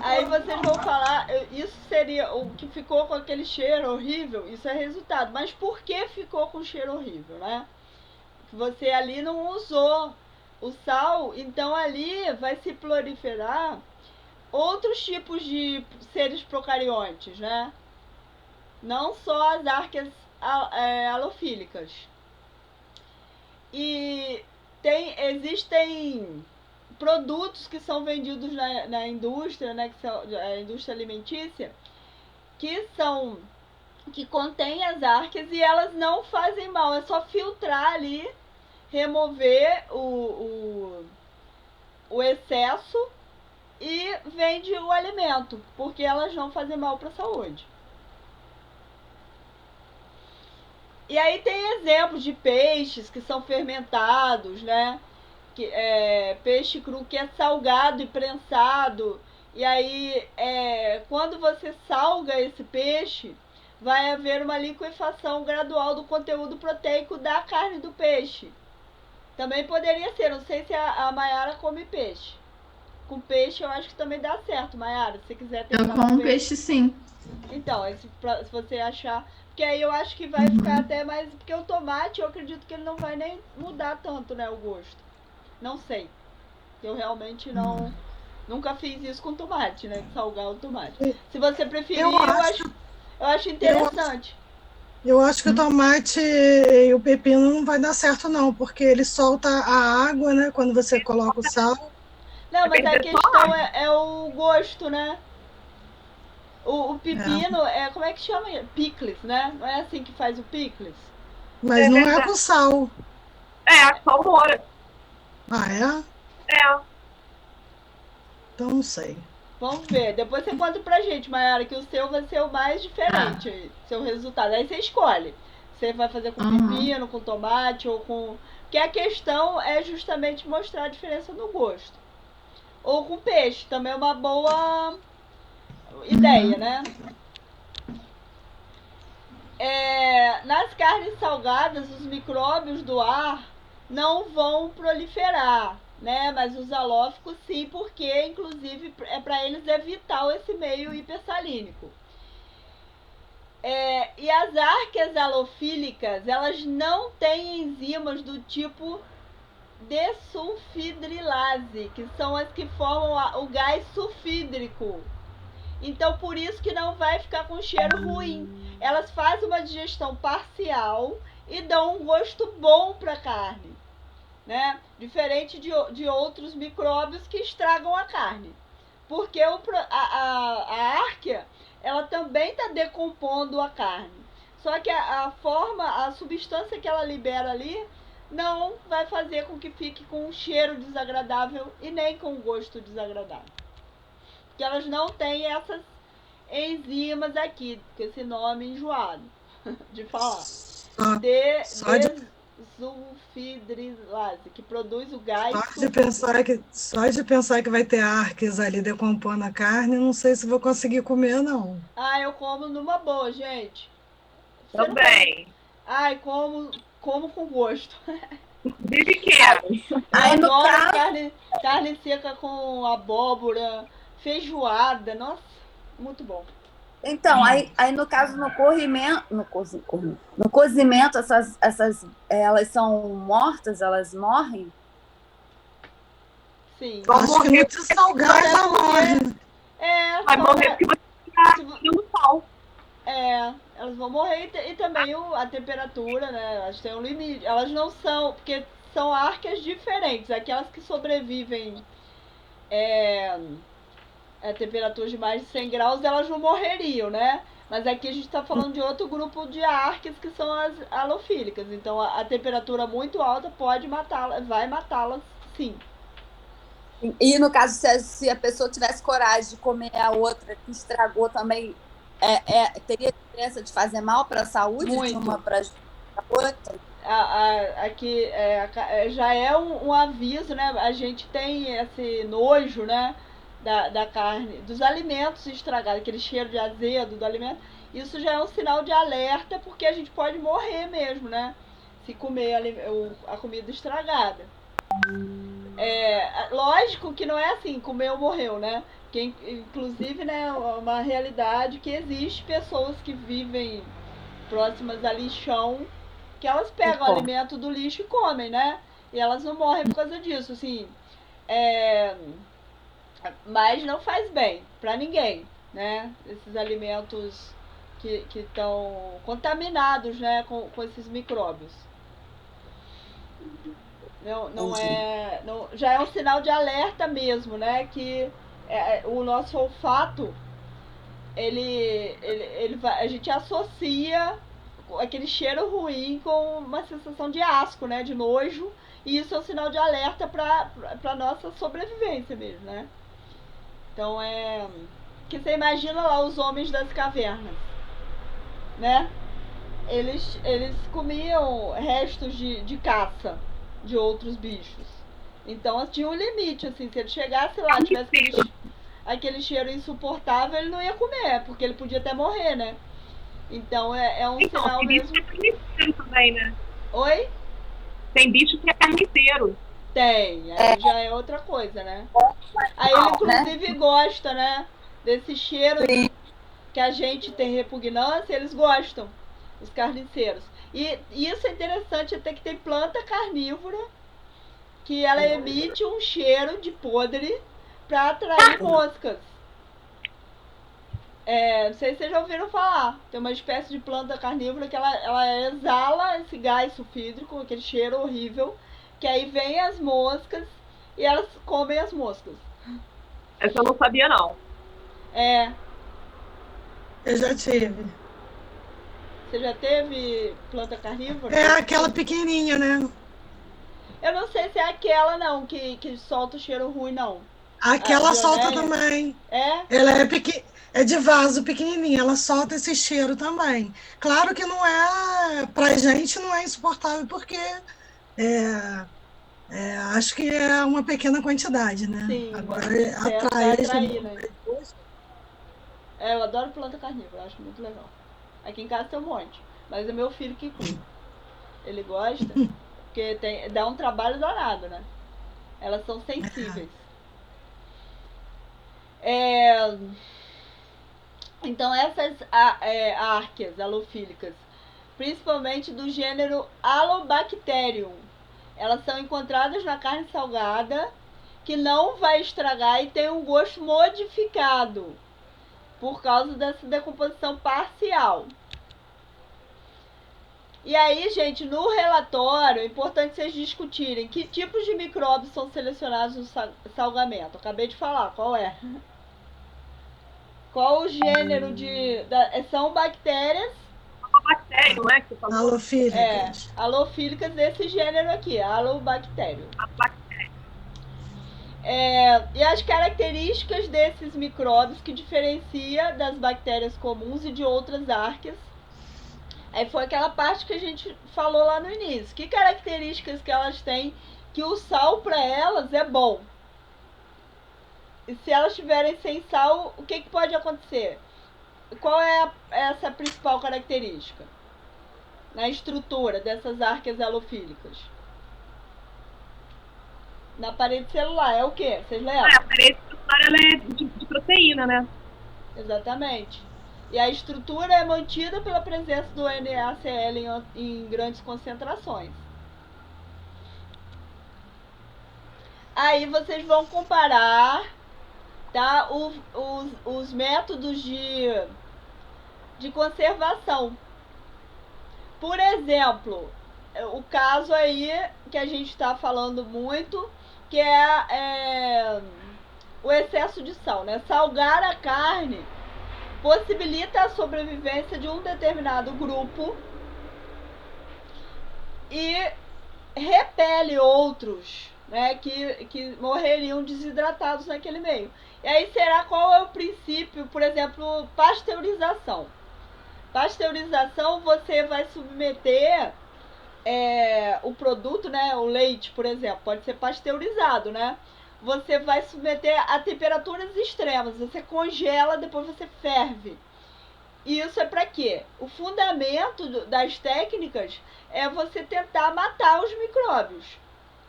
Aí vocês vão falar, isso seria o que ficou com aquele cheiro horrível, isso é resultado. Mas por que ficou com cheiro horrível, né? Você ali não usou o sal, então ali vai se proliferar outros tipos de seres procariontes, né? Não só as árqueas halofílicas. E existem produtos que são vendidos na indústria, né, que são a indústria alimentícia, que contêm as árqueas e elas não fazem mal, é só filtrar ali, remover o excesso e vende o alimento, porque elas não fazem mal para a saúde. E aí tem exemplos de peixes que são fermentados, né? Peixe cru que é salgado e prensado. E aí, quando você salga esse peixe, vai haver uma liquefação gradual do conteúdo proteico da carne do peixe. Também poderia ser, não sei se a Mayara come peixe. Com peixe eu acho que também dá certo, Mayara, se você quiser tentar. Eu como peixe sim. Então, se você achar... Porque aí eu acho que vai ficar até mais... Porque o tomate, eu acredito que ele não vai nem mudar tanto, né, o gosto. Não sei. Eu realmente não... Nunca fiz isso com tomate, né? Salgar o tomate. Se você preferir, eu acho interessante. Eu acho que o tomate e o pepino não vai dar certo, não. Porque ele solta a água, né? Quando você coloca o sal. Não, mas a questão é o gosto, né? O pepino como é que chama? Picles, né? Não é assim que faz o picles? Mas não é com sal. Só molho. Ah, é? Então não sei. Vamos ver. Depois você conta pra gente, Mayara, que o seu vai ser o mais diferente. Seu resultado. Aí você escolhe. Você vai fazer com pepino, com tomate ou com... Porque a questão é justamente mostrar a diferença no gosto. Ou com peixe. Também é uma boa... ideia, né? Nas carnes salgadas, os micróbios do ar não vão proliferar, né? Mas os halóficos sim, porque inclusive para eles é vital esse meio hipersalínico. E as árqueas halofílicas, elas não têm enzimas do tipo desulfidrilase, que são as que formam o gás sulfídrico. Então, por isso que não vai ficar com cheiro ruim. Elas fazem uma digestão parcial e dão um gosto bom para a carne, né? Diferente de outros micróbios que estragam a carne. Porque a árquea, ela também está decompondo a carne. Só que a substância que ela libera ali, não vai fazer com que fique com um cheiro desagradável e nem com um gosto desagradável. Que elas não têm essas enzimas aqui, com esse nome enjoado de falar. sulfidrilase, que produz o gás Só de pensar que vai ter arques ali decompondo a carne, não sei se vou conseguir comer, não. Ah, eu como numa boa, gente. Você não Também. Ai, como com gosto. Vive quero. Aí, no Adoro caso, carne seca com abóbora, feijoada, nossa, muito bom. então, aí no caso, no cozimento, elas são mortas, elas morrem? Sim. Acho que muito salgado ela morre. Vai morrer porque você está no sol. Elas vão morrer e também a temperatura, né? Elas têm um limite. Elas não são, porque são arcas diferentes. Aquelas que sobrevivem a temperaturas de mais de 100 graus, elas não morreriam, né? Mas aqui a gente está falando de outro grupo de arques que são as halofílicas. Então a temperatura muito alta pode matá-las, vai matá-las, sim. E no caso, se a pessoa tivesse coragem de comer a outra que estragou também, teria diferença de fazer mal para a saúde Muito. de uma para a outra? Aqui já é um aviso, né? A gente tem esse nojo, né? Da carne, dos alimentos estragados, aquele cheiro de azedo do alimento. Isso já é um sinal de alerta, porque a gente pode morrer mesmo, né? Se comer a comida estragada. Lógico que não é assim, comeu, morreu, né? Porque, inclusive, né, é uma realidade que existe pessoas que vivem próximas a lixão, que elas pegam o alimento do lixo e comem, né? E elas não morrem por causa disso, assim. Mas não faz bem pra ninguém, né? Esses alimentos que estão contaminados, né, com esses micróbios. Já é um sinal de alerta mesmo, né? Que o nosso olfato, a gente associa aquele cheiro ruim com uma sensação de asco, né? De nojo. E isso é um sinal de alerta para nossa sobrevivência mesmo, né? Então que você imagina lá os homens das cavernas, né? Eles comiam restos de caça de outros bichos. Então tinha um limite, assim, se ele chegasse lá, tivesse aquele cheiro insuportável, ele não ia comer, porque ele podia até morrer, né? Então é um sinal mesmo. Tem bicho que é carniceiro também, né? Oi? Tem bicho que é carniceiro. Tem, aí já é outra coisa, né? Aí ele inclusive gosta, né? Desse cheiro que a gente tem repugnância, eles gostam, os carniceiros. E isso é interessante, até que tem planta carnívora que ela emite um cheiro de podre para atrair moscas. Não sei se vocês já ouviram falar. Tem uma espécie de planta carnívora que ela exala esse gás sulfídrico, aquele cheiro horrível, que aí vem as moscas e elas comem as moscas. Essa eu não sabia, não. Eu já tive. Você já teve planta carnívora? É aquela pequenininha, né? Eu não sei se é aquela, não, que solta o cheiro ruim, não. Aquela solta também. Ela é de vaso pequenininha, ela solta esse cheiro também. Claro que não pra gente não é insuportável, porque acho que é uma pequena quantidade, né? Sim, agora atrair, né? Eu adoro planta carnívora, acho muito legal. Aqui em casa tem um monte, mas é meu filho que come. Ele gosta, porque dá um trabalho danado, né? Elas são sensíveis. Então essas árqueas halofílicas, principalmente do gênero Halobacterium, elas são encontradas na carne salgada, que não vai estragar e tem um gosto modificado por causa dessa decomposição parcial. E aí, gente, no relatório, é importante vocês discutirem que tipos de micróbios são selecionados no salgamento. Eu acabei de falar, qual é? Qual o gênero são bactérias... Halobacterium, né? Que você falou. Halofílicas. Halofílicas desse gênero aqui, Halobacterium. E as características desses micróbios que diferencia das bactérias comuns e de outras árqueas. Aí foi aquela parte que a gente falou lá no início. Que características que elas têm que o sal para elas é bom? E se elas estiverem sem sal, o que pode acontecer? Qual é essa principal característica na estrutura dessas arqueas halofílicas? Na parede celular é o quê? Vocês lembram? A parede celular ela é de proteína, né? Exatamente. E a estrutura é mantida pela presença do NaCl em grandes concentrações. Aí vocês vão comparar, tá, os métodos de conservação. Por exemplo, o caso aí que a gente está falando muito, que é o excesso de sal, né? Salgar a carne possibilita a sobrevivência de um determinado grupo e repele outros, né, que morreriam desidratados naquele meio. E aí será qual é o princípio, por exemplo, pasteurização. Pasteurização, você vai submeter o produto, né, o leite, por exemplo, pode ser pasteurizado, né? Você vai submeter a temperaturas extremas, você congela, depois você ferve. E isso é para quê? O fundamento das técnicas é você tentar matar os micróbios,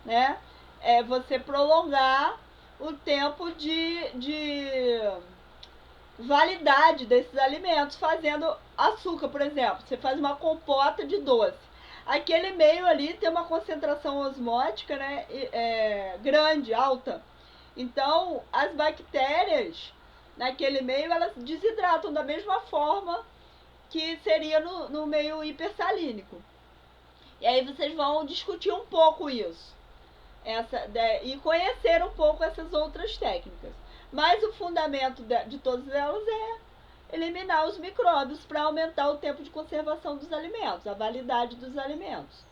né? É você prolongar o tempo de validade desses alimentos, fazendo açúcar, por exemplo. Você faz uma compota de doce. Aquele meio ali tem uma concentração osmótica, né, grande, alta. Então, as bactérias naquele meio, elas desidratam da mesma forma que seria no meio hipersalínico. E aí vocês vão discutir um pouco isso. E conhecer um pouco essas outras técnicas. Mas o fundamento de todas elas é eliminar os micróbios para aumentar o tempo de conservação dos alimentos, a validade dos alimentos.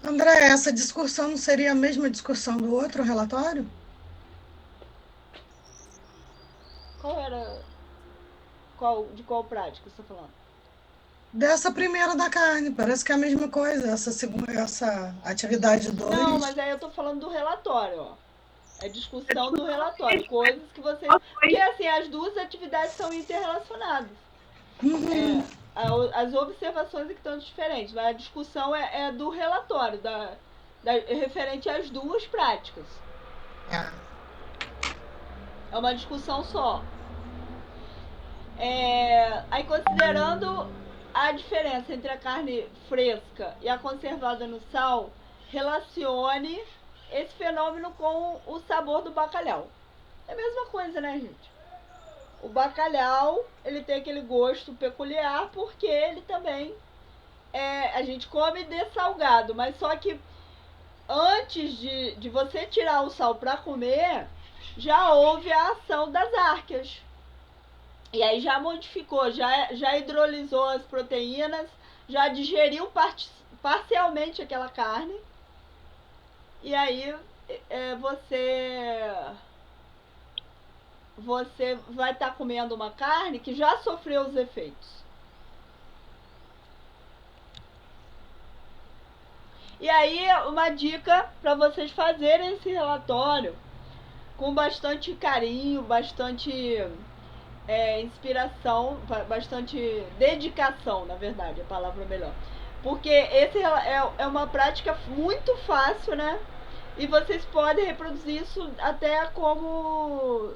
André, essa discussão não seria a mesma discussão do outro relatório? De qual prática você está falando? Dessa primeira da carne, parece que é a mesma coisa, essa atividade 2. Não, mas aí eu estou falando do relatório, ó. É discussão do relatório, coisas que você... Porque assim, as duas atividades são interrelacionadas. Uhum. As observações é que estão diferentes, mas a discussão é do relatório, referente às duas práticas. É uma discussão só. Aí considerando a diferença entre a carne fresca e a conservada no sal, relacione esse fenômeno com o sabor do bacalhau. É a mesma coisa, né, gente? O bacalhau, ele tem aquele gosto peculiar porque ele também a gente come dessalgado, mas só que antes de você tirar o sal para comer, já houve a ação das arqueas. E aí já modificou, já hidrolisou as proteínas, já digeriu parcialmente aquela carne. E aí você vai estar comendo uma carne que já sofreu os efeitos. E aí uma dica para vocês fazerem esse relatório com bastante carinho, bastante inspiração, bastante dedicação, na verdade, a palavra melhor. Porque esse é uma prática muito fácil, né? E vocês podem reproduzir isso até como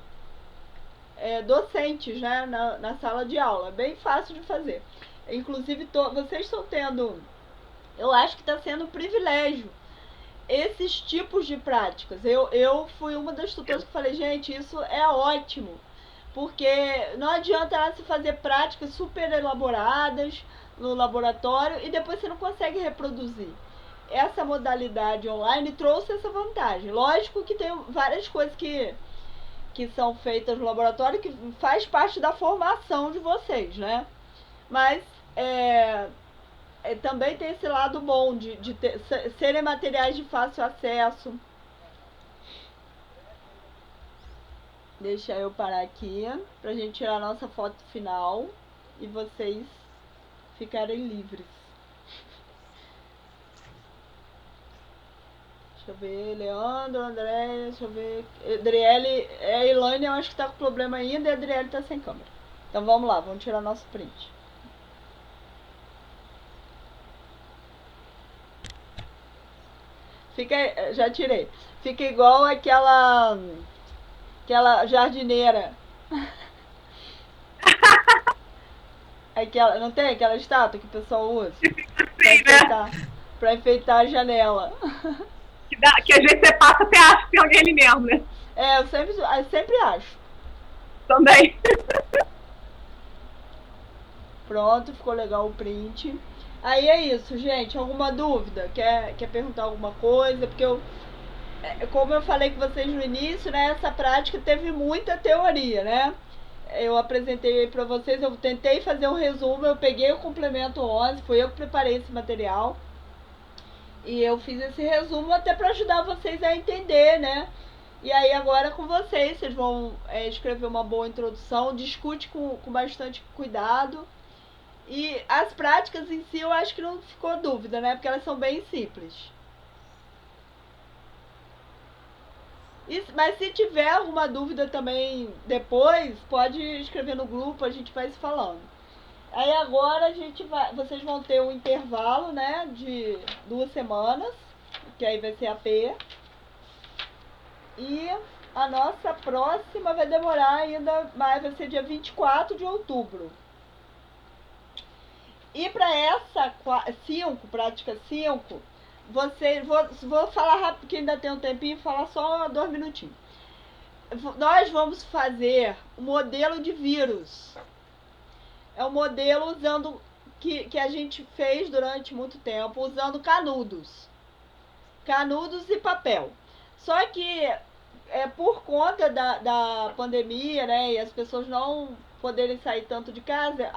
docentes, né? Na sala de aula. É bem fácil de fazer. Inclusive, vocês estão tendo... Eu acho que está sendo um privilégio esses tipos de práticas. Eu fui uma das tutoras que falei, gente, isso é ótimo. Porque não adianta se fazer práticas super elaboradas no laboratório e depois você não consegue reproduzir. Essa modalidade online trouxe essa vantagem. Lógico que tem várias coisas que são feitas no laboratório que faz parte da formação de vocês, né? Mas também tem esse lado bom de serem materiais de fácil acesso. Deixa eu parar aqui pra gente tirar a nossa foto final e vocês ficarem livres. Deixa eu ver, Leandro, André, deixa eu ver. Adriele, a Elaine eu acho que tá com problema ainda e a Adriele tá sem câmera. Então vamos lá, vamos tirar nosso print. Fica, já tirei. Fica igual aquela jardineira. Aquela, não tem aquela estátua que o pessoal usa? Pra enfeitar a janela. Que às vezes você passa até acha que tem alguém ali mesmo, né? É, eu sempre acho. Também. Pronto, ficou legal o print. Aí é isso, gente. Alguma dúvida? Quer perguntar alguma coisa? Porque como eu falei com vocês no início, né? Essa prática teve muita teoria, né? Eu apresentei aí pra vocês, eu tentei fazer um resumo, eu peguei o complemento 11, foi eu que preparei esse material. E eu fiz esse resumo até para ajudar vocês a entender, né? E aí agora com vocês vão escrever uma boa introdução, discute com bastante cuidado. E as práticas em si eu acho que não ficou dúvida, né? Porque elas são bem simples. Mas se tiver alguma dúvida também depois, pode escrever no grupo, a gente vai se falando. Aí agora vocês vão ter um intervalo, né, de 2 semanas, que aí vai ser a P. E a nossa próxima vai demorar ainda mais, vai ser dia 24 de outubro. E para essa prática 5, vou falar rápido, que ainda tem um tempinho, falar só 2 minutinhos. Nós vamos fazer um modelo de vírus. É um modelo usando que a gente fez durante muito tempo, usando canudos e papel. Só que por conta da pandemia, né, e as pessoas não poderem sair tanto de casa,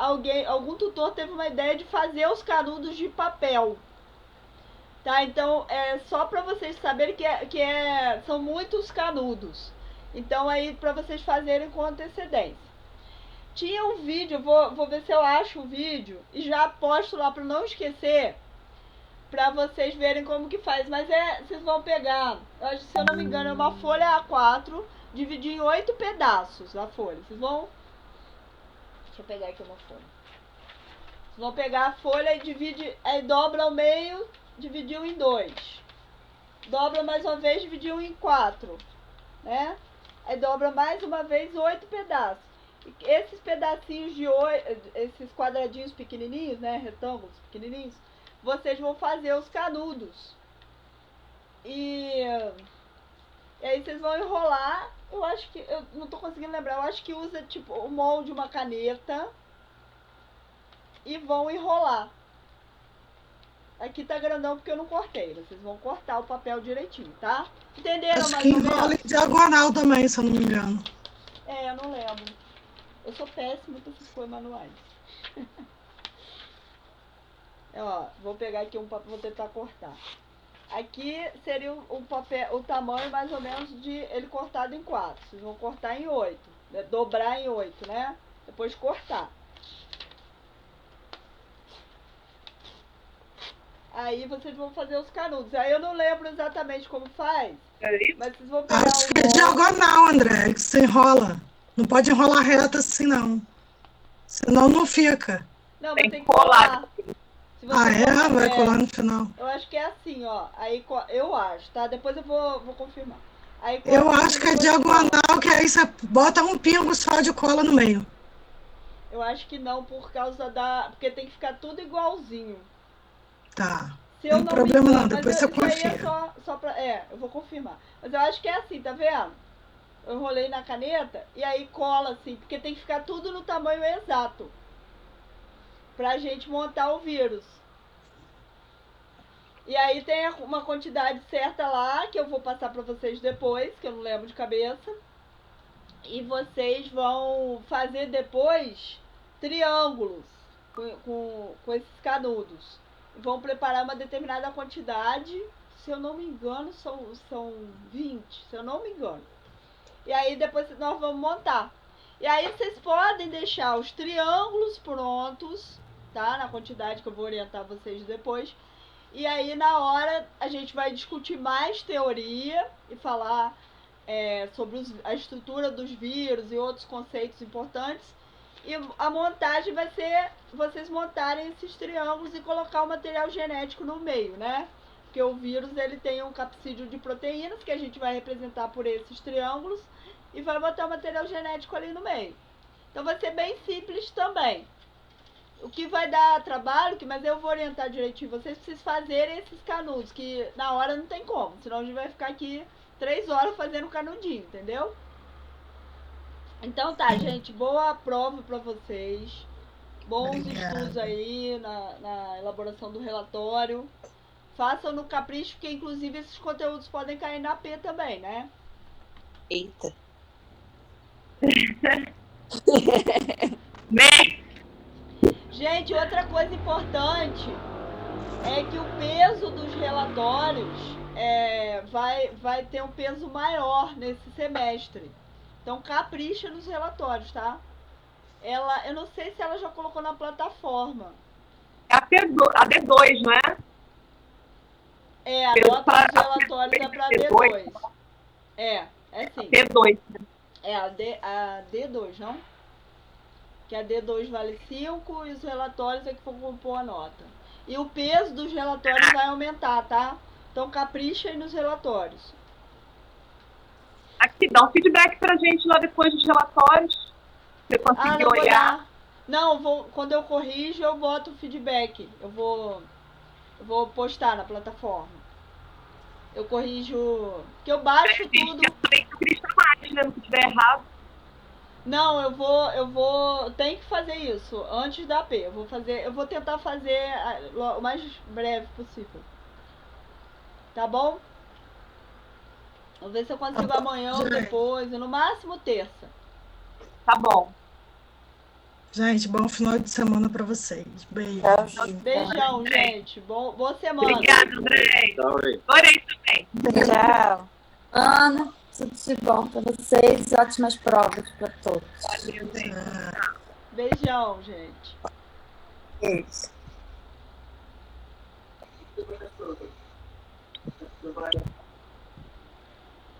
algum tutor teve uma ideia de fazer os canudos de papel. Tá? Então, é só para vocês saberem são muitos canudos. Então, aí, para vocês fazerem com antecedência. Tinha um vídeo, vou ver se eu acho o vídeo e já posto lá para não esquecer, para vocês verem como que faz. Mas vocês vão pegar, se eu não me engano, é uma folha A4, dividir em 8 pedaços a folha. Vocês vão... Deixa eu pegar aqui uma folha. Vocês vão pegar a folha e aí dobra ao meio, dividiu em 2. Dobra mais uma vez, dividiu em 4. Né? Aí dobra mais uma vez 8 pedaços. Esses pedacinhos esses quadradinhos pequenininhos, né, retângulos pequenininhos, vocês vão fazer os canudos. E aí vocês vão enrolar, eu acho que, eu não tô conseguindo lembrar, eu acho que usa tipo o molde de uma caneta e vão enrolar. Aqui tá grandão porque eu não cortei, vocês vão cortar o papel direitinho, tá? Entenderam? Acho que enrola em diagonal também, se eu não me engano. Eu não lembro. Eu sou péssima com essas coisas manuais. Ó, vou pegar aqui um papel, vou tentar cortar. Aqui seria o tamanho mais ou menos de ele cortado em 4. Vocês vão cortar em 8, né? Dobrar em 8, né? Depois cortar. Aí vocês vão fazer os canudos. Aí eu não lembro exatamente como faz. Mas vocês vão pegar Acho que é diagonal, André, que você enrola. Não pode enrolar reto assim, não. Senão não fica. Não, mas tem que colar. Vai colar no final. Eu acho que é assim, ó. Aí eu acho, tá? Depois eu vou confirmar. Aí, eu acho que é diagonal, que aí você bota um pingo só de cola no meio. Eu acho que não, por causa porque tem que ficar tudo igualzinho. Tá. Não tem problema não, depois você confia. Eu vou confirmar. Mas eu acho que é assim, tá vendo? Eu enrolei na caneta e aí cola assim, porque tem que ficar tudo no tamanho exato pra gente montar o vírus. E aí tem uma quantidade certa lá, que eu vou passar pra vocês depois, que eu não lembro de cabeça. E vocês vão fazer depois triângulos com esses canudos. Vão preparar uma determinada quantidade, se eu não me engano, são 20, se eu não me engano. E aí depois nós vamos montar. E aí vocês podem deixar os triângulos prontos, tá? Na quantidade que eu vou orientar vocês depois. E aí, na hora, a gente vai discutir mais teoria e falar sobre a estrutura dos vírus e outros conceitos importantes. E a montagem vai ser vocês montarem esses triângulos e colocar o material genético no meio, né? Porque o vírus ele tem um capsídeo de proteínas que a gente vai representar por esses triângulos e vai botar o material genético ali no meio. Então vai ser bem simples também. O que vai dar trabalho, mas eu vou orientar direitinho vocês, vocês fazerem esses canudos, que na hora não tem como, senão a gente vai ficar aqui 3 horas fazendo canudinho, entendeu? Então tá, gente, boa prova pra vocês. Bons estudos aí na elaboração do relatório. Façam no capricho, porque inclusive esses conteúdos podem cair na P também, né? Eita. Gente, outra coisa importante é que o peso dos relatórios vai ter um peso maior nesse semestre. Então capricha nos relatórios, tá? Eu não sei se ela já colocou na plataforma. É a D2, não é? A nota dos relatórios é para D2. É sim. D2. É a D2, não? Que a D2 vale 5 e os relatórios é que vão compor a nota. E o peso dos relatórios vai aumentar, tá? Então capricha aí nos relatórios. Aqui, dá um feedback pra gente lá depois dos relatórios. Você conseguiu olhar? Não, quando eu corrijo, eu boto o feedback. Eu vou postar na plataforma. Eu corrijo. Que eu baixo tudo. Eu também queria mais, né? Se tiver errado. Não, eu vou. Tem que fazer isso antes da AP. Eu vou tentar fazer o mais breve possível. Tá bom? Vou ver se eu consigo amanhã ou depois, no máximo terça. Tá bom. Gente, bom final de semana para vocês. Beijo. Beijão, gente. Boa semana. Obrigada, André. Adorei também. Tchau. Ana, tudo de bom para vocês. Ótimas provas para todos. Beijão, gente. Beijo.